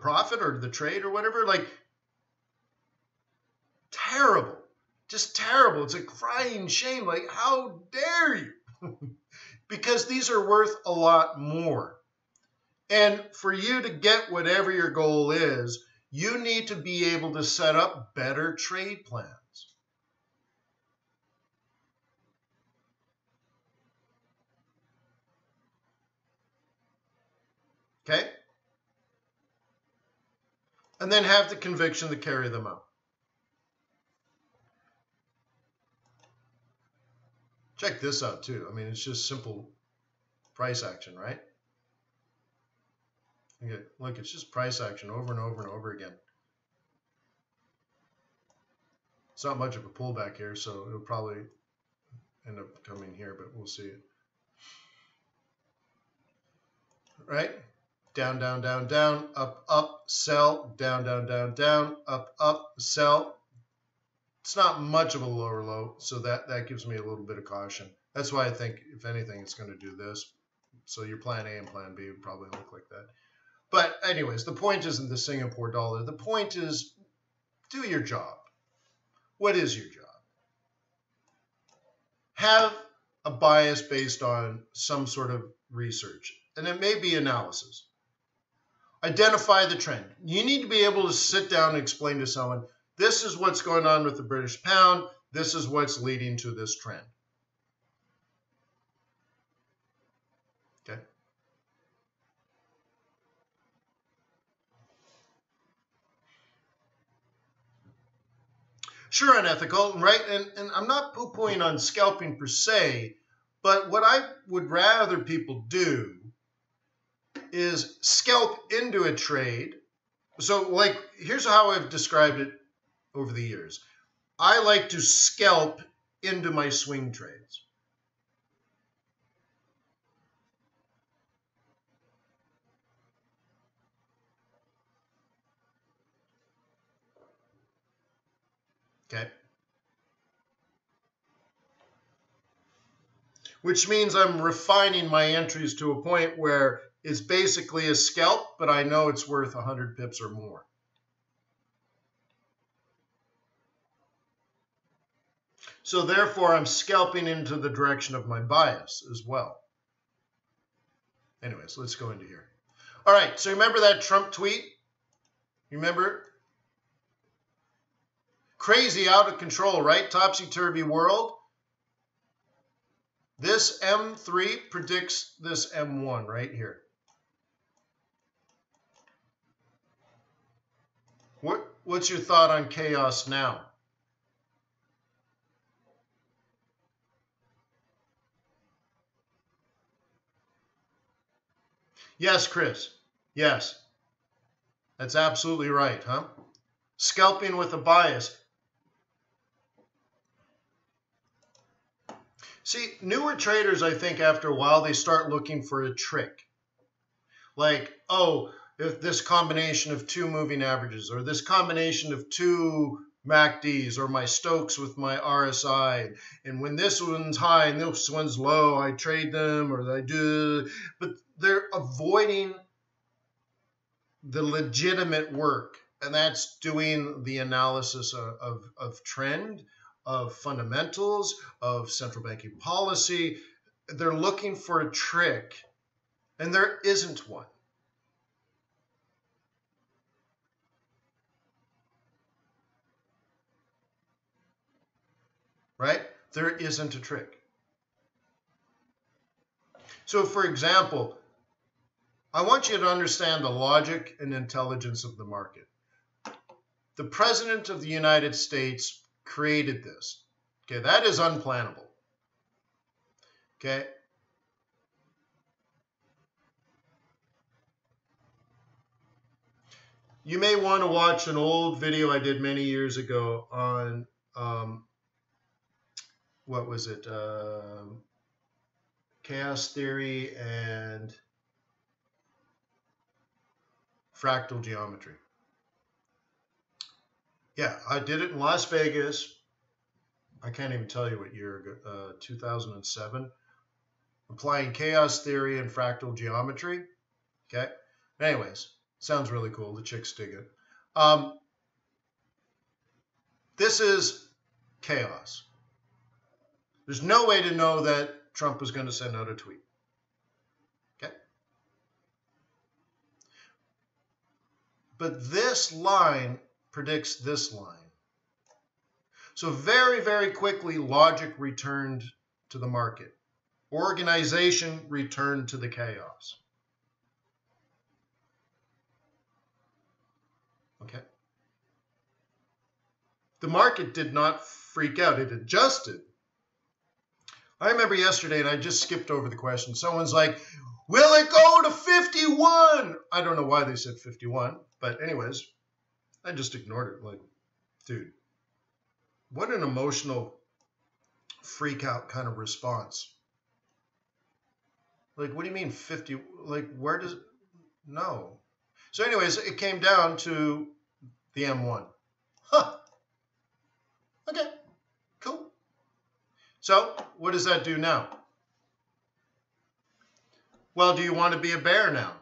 Speaker 1: profit or the trade or whatever. Like, terrible, just terrible. It's a crying shame. Like, how dare you? Because these are worth a lot more. And for you to get whatever your goal is, you need to be able to set up better trade plans. Okay? And then have the conviction to carry them out. Check this out too. I mean, it's just simple price action, right? Okay, look, it's just price action over and over and over again. It's not much of a pullback here, so it'll probably end up coming here, but we'll see it. Right? Down, down, down, down, up, up, sell, down, down, down, down, up, sell. It's not much of a lower low, so that gives me a little bit of caution. That's why I think, if anything, it's going to do this. So your plan A and plan B would probably look like that. But anyways, the point isn't the Singapore dollar. The point is, do your job. What is your job? Have a bias based on some sort of research, and it may be analysis. Identify the trend. You need to be able to sit down and explain to someone, this is what's going on with the British pound. This is what's leading to this trend. Okay. Sure, unethical, right? And I'm not poo-pooing on scalping per se, but what I would rather people do is scalp into a trade. So, like, here's how I've described it over the years. I like to scalp into my swing trades. Okay. which means I'm refining my entries to a point where it's basically a scalp, but I know it's worth 100 pips or more. So therefore, I'm scalping into the direction of my bias as well. Anyways, let's go into here. All right, so remember that Trump tweet? Remember? Crazy, out of control, right? Topsy-turvy world. This M3 predicts this M1 right here. What's your thought on chaos now? Yes, Chris. Yes. That's absolutely right, huh? Scalping with a bias. See, newer traders, I think after a while, they start looking for a trick. Like, oh, if this combination of two moving averages, or this combination of two MACDs, or my Stokes with my RSI, and when this one's high and this one's low, I trade them, or I do, but they're avoiding the legitimate work, and that's doing the analysis of trend, of fundamentals, of central banking policy. They're looking for a trick, and there isn't one. Right? There isn't a trick. So, for example, I want you to understand the logic and intelligence of the market. The President of the United States created this. Okay, that is unplannable. Okay. You may want to watch an old video I did many years ago on, what was it? Chaos theory and fractal geometry. Yeah, I did it in Las Vegas. I can't even tell you what year ago, 2007. Applying chaos theory and fractal geometry. Okay. Anyways, sounds really cool. The chicks dig it. This is chaos. There's no way to know that Trump was going to send out a tweet. Okay. But this line predicts this line. So very, very quickly, logic returned to the market. Organization returned to the chaos. Okay. The market did not freak out. It adjusted. I remember yesterday, and I just skipped over the question. Someone's like, will it go to 51? I don't know why they said 51, but anyways, I just ignored it. Like, dude, what an emotional freak out kind of response. Like, what do you mean 50? Like, where does, no. So anyways, it came down to the M1. Huh. Okay, cool. So what does that do now? Well, do you want to be a bear now?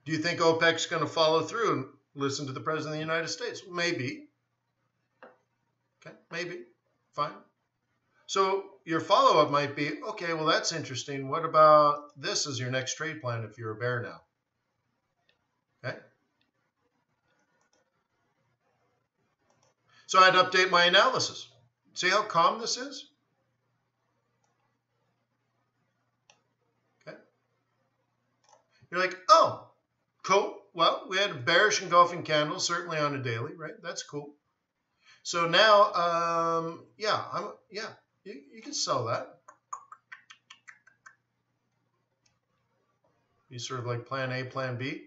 Speaker 1: Do you think OPEC's going to follow through and listen to the President of the United States? Maybe. Okay, maybe. Fine. So your follow-up might be, okay, well, that's interesting. What about this as your next trade plan if you're a bear now? Okay. So I'd update my analysis. See how calm this is? Okay. You're like, oh, cool. Well, we had a bearish engulfing candle, certainly on a daily, right? That's cool. So now, you can sell that. You sort of like plan A, plan B,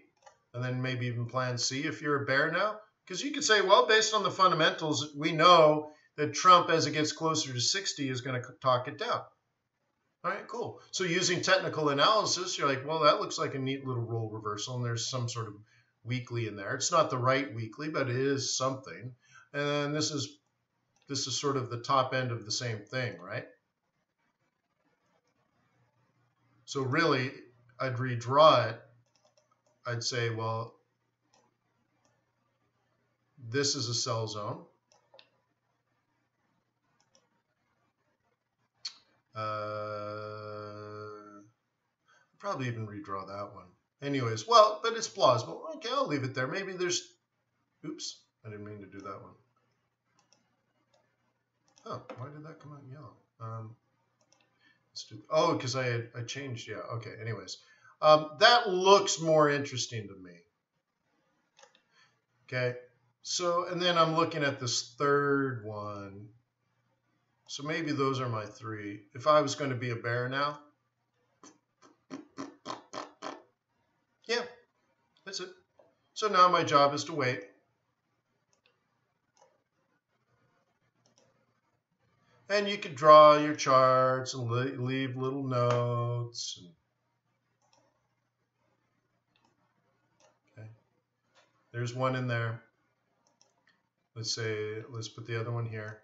Speaker 1: and then maybe even plan C if you're a bear now. Because you could say, well, based on the fundamentals, we know that Trump, as it gets closer to 60, is going to talk it down. All right, cool. So using technical analysis, you're like, well, that looks like a neat little role reversal, and there's some sort of weekly in there. It's not the right weekly, but it is something. And this is this is sort of the top end of the same thing, right? So really, I'd redraw it. I'd say, well, this is a sell zone. Probably even redraw that one. Anyways, well, but it's plausible. Okay, I'll leave it there. Maybe there's, oops, I didn't mean to do that one. Oh, why did that come out yellow? Let's do, oh, because I changed, yeah, okay, anyways. That looks more interesting to me. Okay, so, and then I'm looking at this third one. So maybe those are my three. If I was going to be a bear now, yeah, that's it. So now my job is to wait. And you could draw your charts and leave little notes. Okay. There's one in there. Let's put the other one here.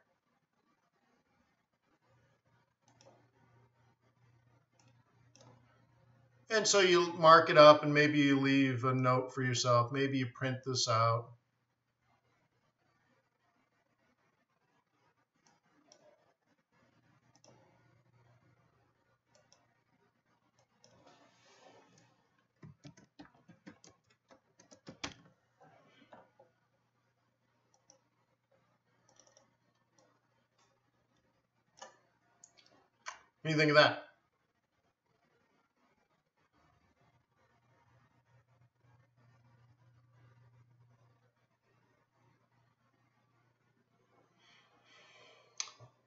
Speaker 1: And so you mark it up and maybe you leave a note for yourself. Maybe you print this out. What do you think of that?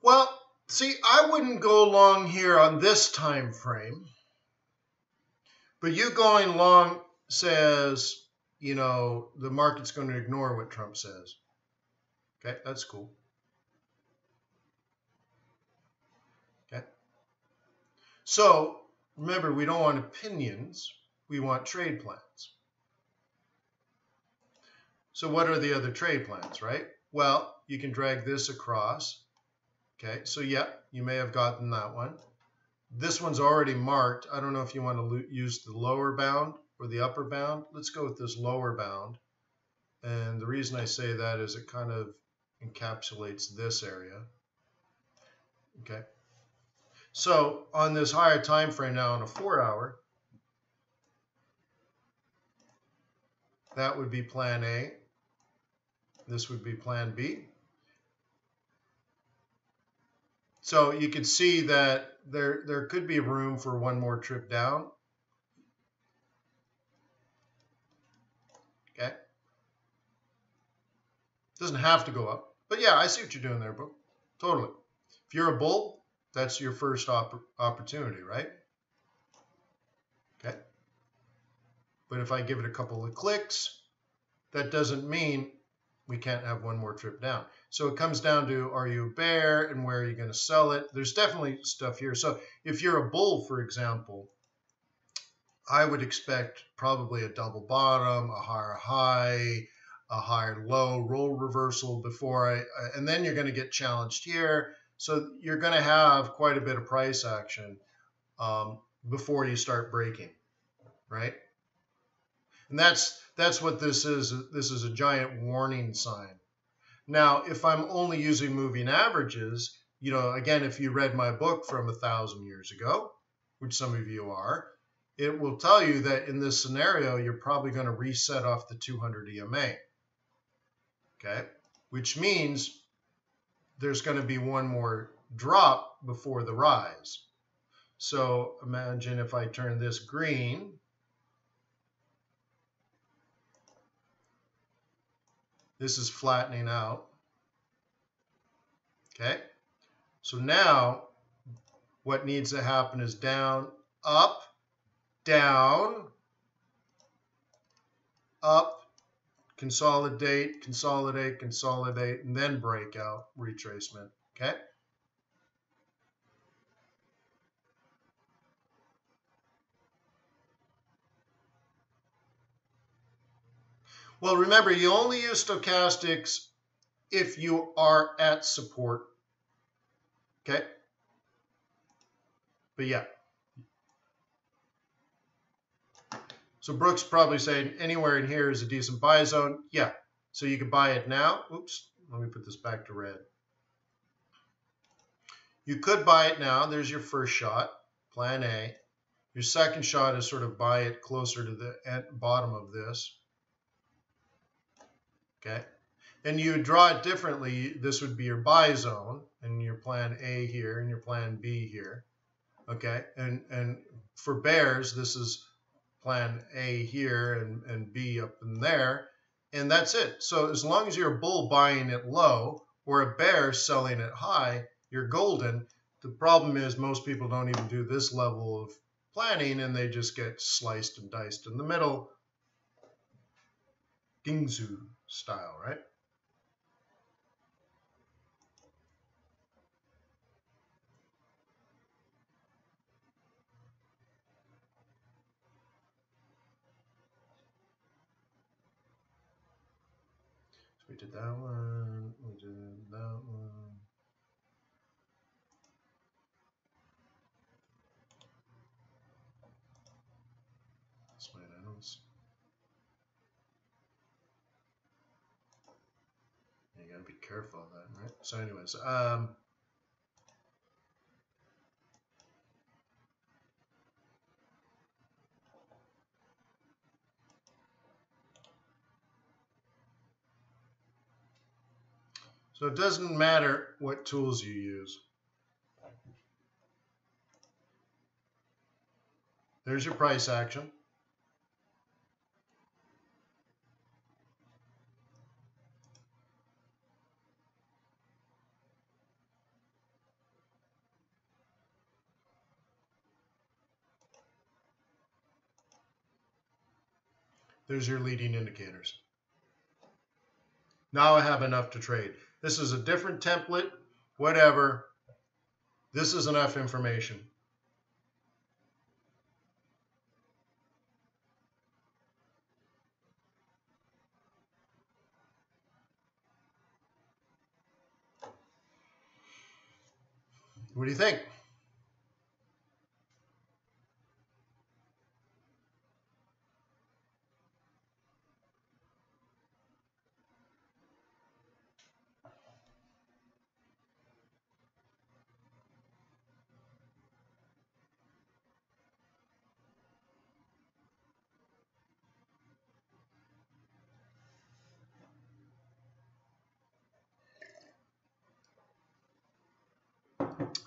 Speaker 1: Well, see, I wouldn't go long here on this time frame, but you going long says, you know, the market's going to ignore what Trump says. Okay, that's cool. Okay. So remember, we don't want opinions, we want trade plans. So what are the other trade plans, right? Well, you can drag this across. Okay, so yeah, you may have gotten that one. This one's already marked. I don't know if you want to use the lower bound or the upper bound. Let's go with this lower bound. And the reason I say that is it kind of encapsulates this area. Okay. So on this higher time frame now on a 4 hour, that would be plan A. This would be plan B. So you can see that there could be room for one more trip down. Okay. Doesn't have to go up. But yeah, I see what you're doing there, bro. Totally. If you're a bull, that's your first opportunity, right? Okay. But if I give it a couple of clicks, that doesn't mean we can't have one more trip down. So it comes down to, are you a bear and where are you going to sell it? There's definitely stuff here. So if you're a bull, for example, I would expect probably a double bottom, a higher high, a higher low, roll reversal before and then you're going to get challenged here. So you're going to have quite a bit of price action before you start breaking, right? And that's what this is. This is a giant warning sign. Now, if I'm only using moving averages, you know, again, if you read my book from 1,000 years ago, which some of you are, it will tell you that in this scenario, you're probably going to reset off the 200 EMA. Okay, which means there's going to be one more drop before the rise. So imagine if I turn this green. This is flattening out. Okay, so now what needs to happen is down, up, down, up, consolidate, consolidate, consolidate, and then breakout, retracement. Okay. Well, remember, you only use stochastics if you are at support. Okay? But yeah. So Brooks probably saying anywhere in here is a decent buy zone. Yeah. So you can buy it now. Oops. Let me put this back to red. You could buy it now. There's your first shot, plan A. Your second shot is sort of buy it closer to the bottom of this. Okay. And you would draw it differently. This would be your buy zone and your plan A here and your plan B here. Okay. And for bears, this is plan A here and B up in there. And that's it. So as long as you're a bull buying it low or a bear selling it high, you're golden. The problem is most people don't even do this level of planning and they just get sliced and diced in the middle. Gingzu style, right? So we did that one, we did that one. That's my notes. You gotta be careful of that, right? So anyways, so it doesn't matter what tools you use. There's your price action. There's your leading indicators. Now I have enough to trade. This is a different template, whatever. This is enough information. What do you think?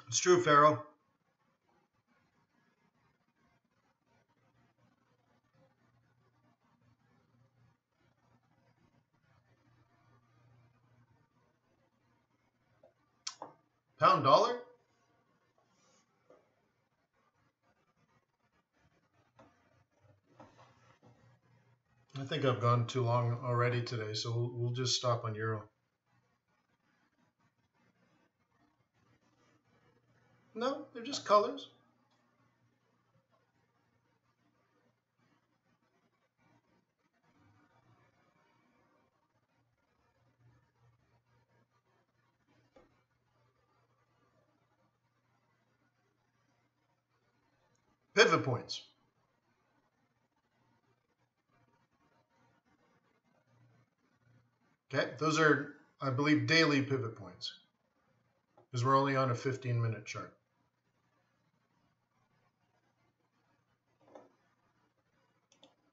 Speaker 1: It's true, Pharaoh. Pound dollar? I think I've gone too long already today, so we'll just stop on euro. No, they're just colors. Pivot points. Okay, those are, I believe, daily pivot points because we're only on a 15-minute chart.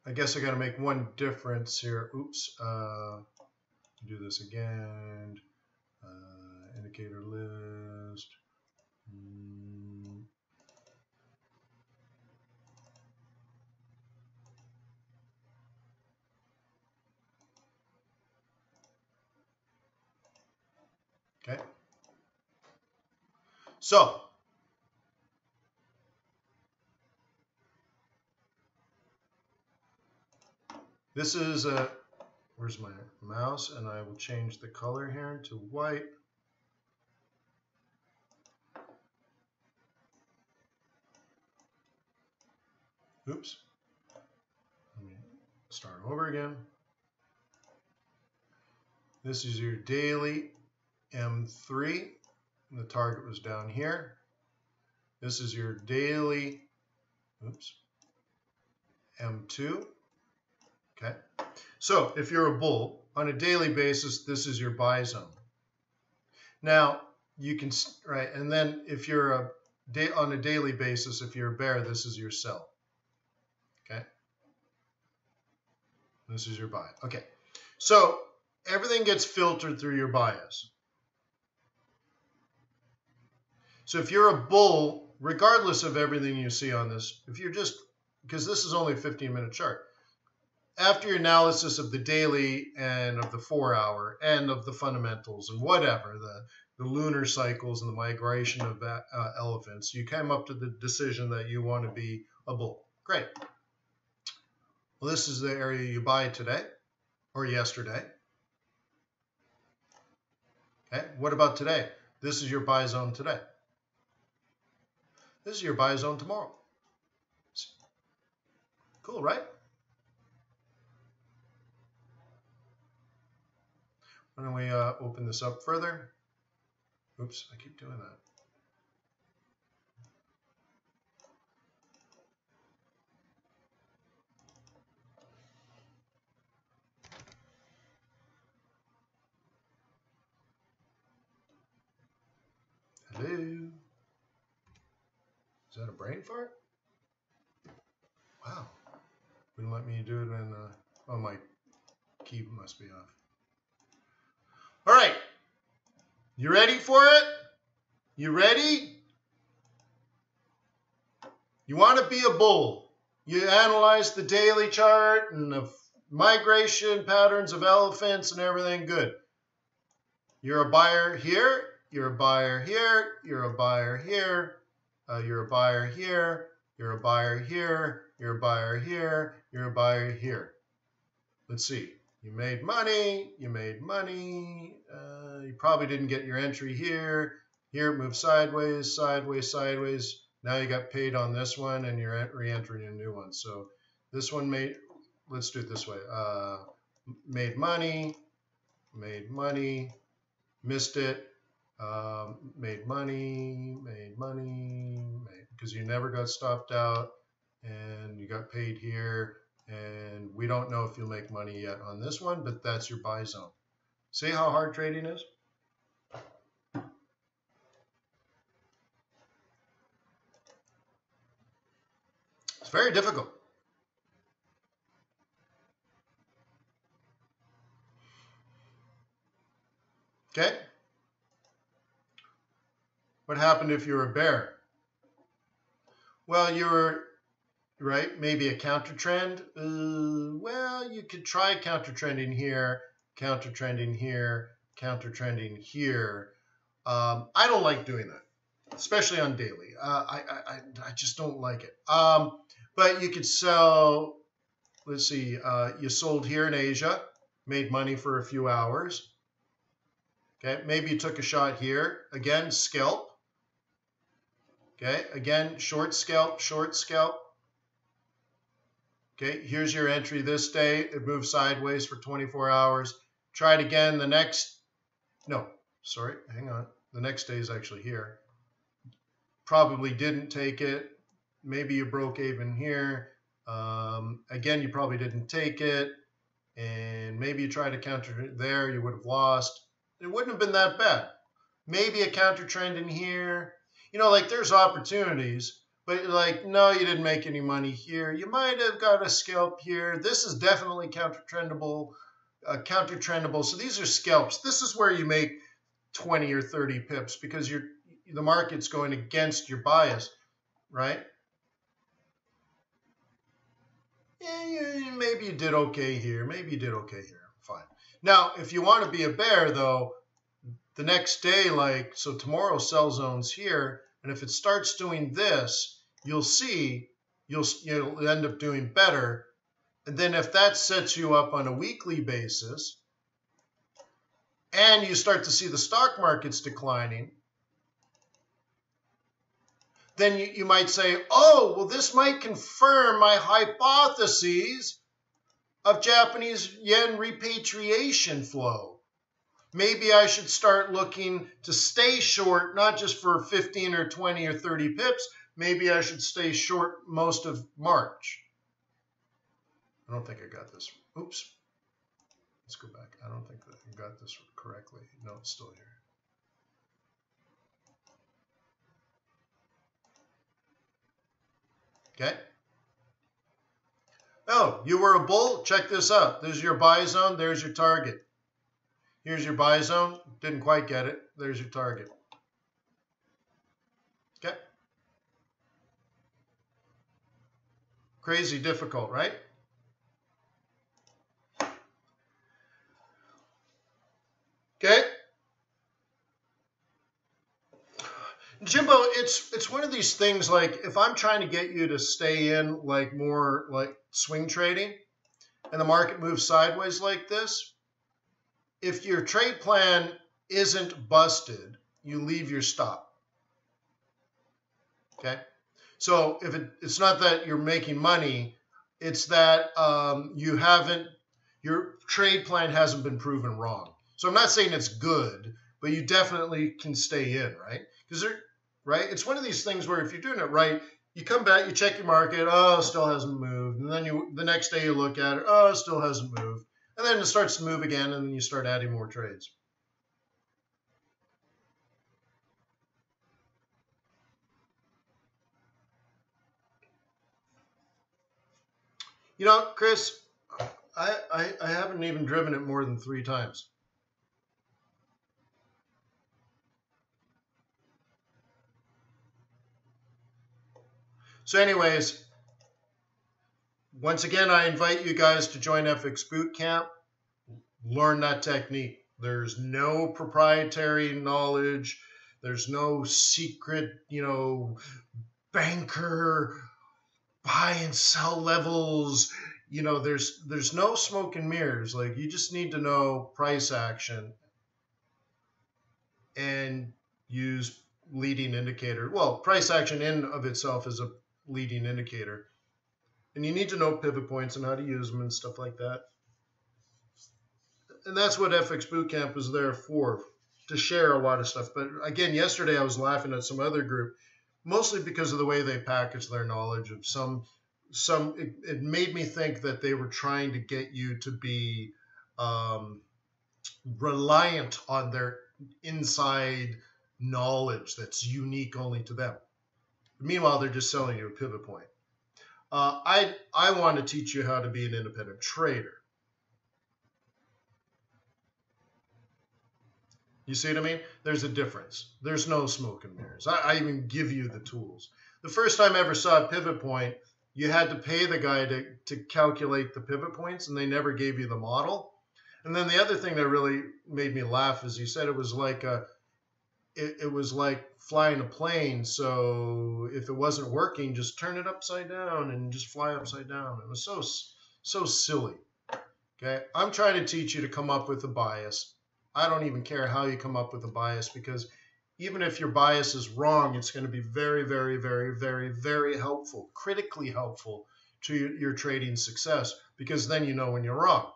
Speaker 1: I guess I got to make one difference here. Oops. Do this again. Indicator list. Okay. So this is a, where's my mouse? And I will change the color here to white. Oops. Let me start over again. This is your daily M3. And the target was down here. This is your daily, oops, M2. Okay. So if you're a bull, on a daily basis, this is your buy zone. Now, you can, right, and then if you're on a daily basis, if you're a bear, this is your sell. Okay. This is your buy. Okay. So everything gets filtered through your bias. So if you're a bull, regardless of everything you see on this, if you're just, because this is only a 15-minute chart, after your analysis of the daily and of the 4-hour and of the fundamentals and whatever, the lunar cycles and the migration of elephants, you came up to the decision that you want to be a bull. Great. Well, this is the area you buy today or yesterday. Okay. What about today? This is your buy zone today. This is your buy zone tomorrow. Cool, right? Why don't we open this up further? Oops, I keep doing that. Hello? Is that a brain fart? Wow. Wouldn't let me do it in, oh, my key must be off. All right. You ready for it? You ready? You want to be a bull. You analyze the daily chart and the migration patterns of elephants and everything. Good. You're a buyer here. You're a buyer here. You're a buyer here. You're a buyer here. You're a buyer here. You're a buyer here. You're a buyer here. Let's see. You made money. You made money. You probably didn't get your entry here. Here it moved sideways, sideways, sideways. Now you got paid on this one and you're re-entering a new one. So this one made, let's do it this way. Made money, missed it, made money, because you never got stopped out and you got paid here. And we don't know if you'll make money yet on this one, but that's your buy zone. See how hard trading is? It's very difficult. Okay? What happened if you were a bear? Well, you were, right, maybe a counter trend. Well, you could try counter trending here, counter trending here, counter trending here. I don't like doing that, especially on daily. I just don't like it. But you could sell, let's see, you sold here in Asia, made money for a few hours. Okay, maybe you took a shot here. Again, scalp. Okay, again, short scalp, short scalp. Okay, here's your entry this day. It moved sideways for 24 hours. Try it again the next, no, sorry, hang on. The next day is actually here. Probably didn't take it. Maybe you broke even here. Again, you probably didn't take it. And maybe you tried to counter it there. You would have lost. It wouldn't have been that bad. Maybe a counter trend in here. You know, like there's opportunities. But like, no, you didn't make any money here. You might have got a scalp here. This is definitely counter-trendable. So these are scalps. This is where you make 20 or 30 pips because the market's going against your bias, right? Yeah, maybe you did okay here. Maybe you did okay here. Fine. Now, if you want to be a bear, though, the next day, like, so tomorrow sell zone's here, and if it starts doing this, you'll see you'll end up doing better. And then if that sets you up on a weekly basis and you start to see the stock markets declining, then you might say, oh, well, this might confirm my hypotheses of Japanese yen repatriation flow. maybe I should start looking to stay short, not just for 15 or 20 or 30 pips. Maybe I should stay short most of March. I don't think I got this. Oops. Let's go back. I don't think that I got this correctly. No, it's still here. Okay. Oh, you were a bull? Check this out. There's your buy zone. There's your target. Here's your buy zone. Didn't quite get it. There's your target. Okay. Crazy difficult, right? Okay. Jimbo, it's one of these things, like if I'm trying to get you to stay in like more like swing trading and the market moves sideways like this, if your trade plan isn't busted, you leave your stop. Okay? So if it's not that you're making money, it's that your trade plan hasn't been proven wrong. So I'm not saying it's good, but you definitely can stay in, right? Because right? It's one of these things where if you're doing it right, you come back, you check your market, oh, it still hasn't moved. And then the next day you look at it, oh, it still hasn't moved. And then it starts to move again, and then you start adding more trades. You know, Chris, I haven't even driven it more than 3 times. So anyways, once again, I invite you guys to join FX Bootcamp. Learn that technique. There's no proprietary knowledge. There's no secret, banker buy and sell levels. There's no smoke and mirrors. Like, you just need to know price action and use leading indicator. Well, price action in of itself is a leading indicator. And you need to know pivot points and how to use them and stuff like that. And that's what FX Bootcamp is there for, to share a lot of stuff. But again, yesterday I was laughing at some other group, mostly because of the way they package their knowledge of it made me think that they were trying to get you to be reliant on their inside knowledge that's unique only to them. Meanwhile, they're just selling you a pivot point. I want to teach you how to be an independent trader. You see what I mean? There's a difference. There's no smoke and mirrors. I even give you the tools. The first time I ever saw a pivot point, you had to pay the guy to calculate the pivot points, and they never gave you the model. And then the other thing that really made me laugh is he said it was like it was like flying a plane. So if it wasn't working, just turn it upside down and just fly upside down. It was so silly. Okay, I'm trying to teach you to come up with a bias. I don't even care how you come up with a bias, because even if your bias is wrong, it's going to be very, very, very, very, very helpful, critically helpful to your trading success, because then you know when you're wrong.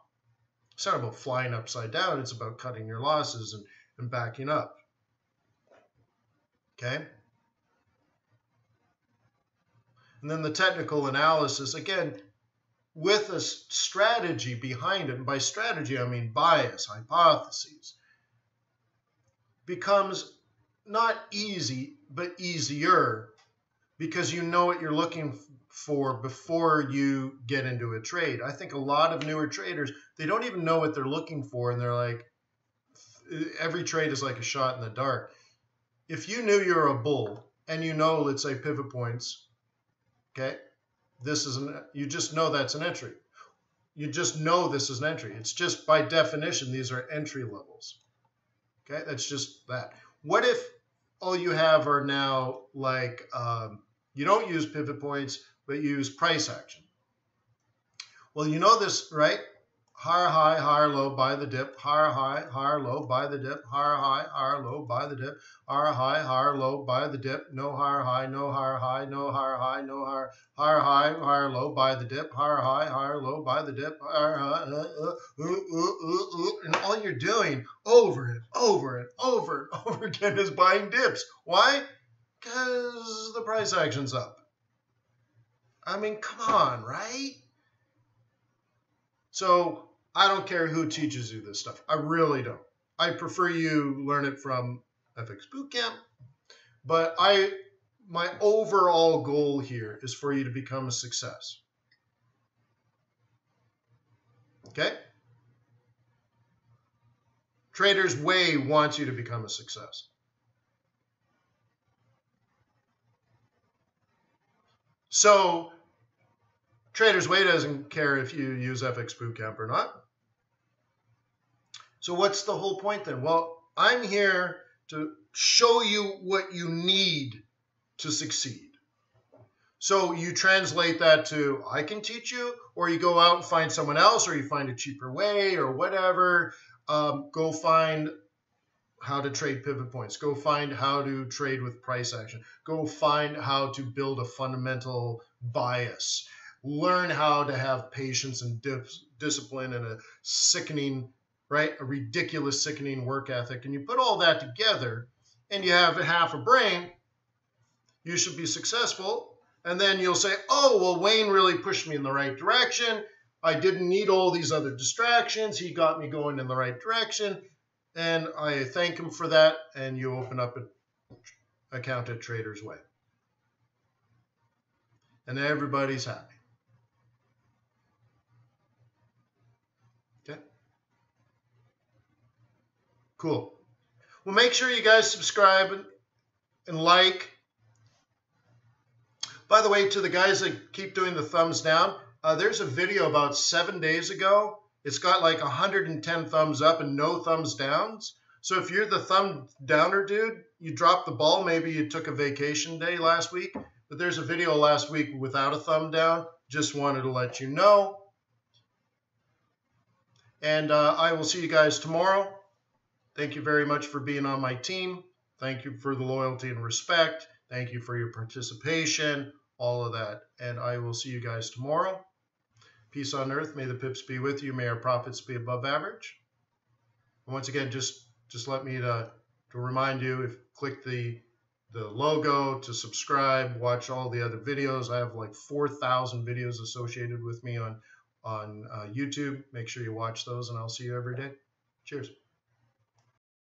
Speaker 1: It's not about flying upside down. It's about cutting your losses and backing up. Okay? And then the technical analysis, again, with a strategy behind it, and by strategy I mean bias, hypotheses, becomes not easy, but easier, because you know what you're looking for before you get into a trade. I think a lot of newer traders, they don't even know what they're looking for, and they're like, every trade is like a shot in the dark. If you knew you're a bull and you know, let's say, pivot points, okay, you just know that's an entry. You just know this is an entry. It's just by definition, these are entry levels. Okay, that's just that. What if all you have are now like, you don't use pivot points, but you use price action? Well, you know this, right? higher high, higher low, buy the dip, higher high, higher low, buy the dip, higher high, higher low, buy the dip, higher high, higher low, buy the dip, no higher high, no higher high, no higher high, no higher, higher high, higher low, buy the dip, higher high, higher low, buy the dip, higher high, and all you're doing over and over and over and over again is buying dips. Why? Because the price action's up. I mean, come on, right? So I don't care who teaches you this stuff. I really don't. I prefer you learn it from FX Bootcamp. But my overall goal here is for you to become a success. Okay? Trader's Way wants you to become a success. So Trader's Way doesn't care if you use FX Bootcamp or not. So what's the whole point then? Well, I'm here to show you what you need to succeed. So you translate that to, I can teach you, or you go out and find someone else, or you find a cheaper way, or whatever. Go find how to trade pivot points. Go find how to trade with price action. Go find how to build a fundamental bias. Learn how to have patience and discipline and a sickening, right, a ridiculous, sickening work ethic. And you put all that together and you have half a brain, you should be successful. And then you'll say, oh, well, Wayne really pushed me in the right direction. I didn't need all these other distractions. He got me going in the right direction. And I thank him for that. And you open up an account at Trader's Way. And everybody's happy. Okay. Cool. Well, make sure you guys subscribe and like. By the way, to the guys that keep doing the thumbs down, there's a video about 7 days ago. It's got like 110 thumbs up and no thumbs downs. So if you're the thumb downer dude, you dropped the ball. Maybe you took a vacation day last week. But there's a video last week without a thumb down. Just wanted to let you know. And I will see you guys tomorrow. Thank you very much for being on my team. Thank you for the loyalty and respect. Thank you for your participation, all of that. And I will see you guys tomorrow. Peace on earth. May the pips be with you. May our profits be above average. And once again, just let me to remind you, click the logo to subscribe, watch all the other videos. I have like 4,000 videos associated with me on YouTube. Make sure you watch those, and I'll see you every day. Cheers.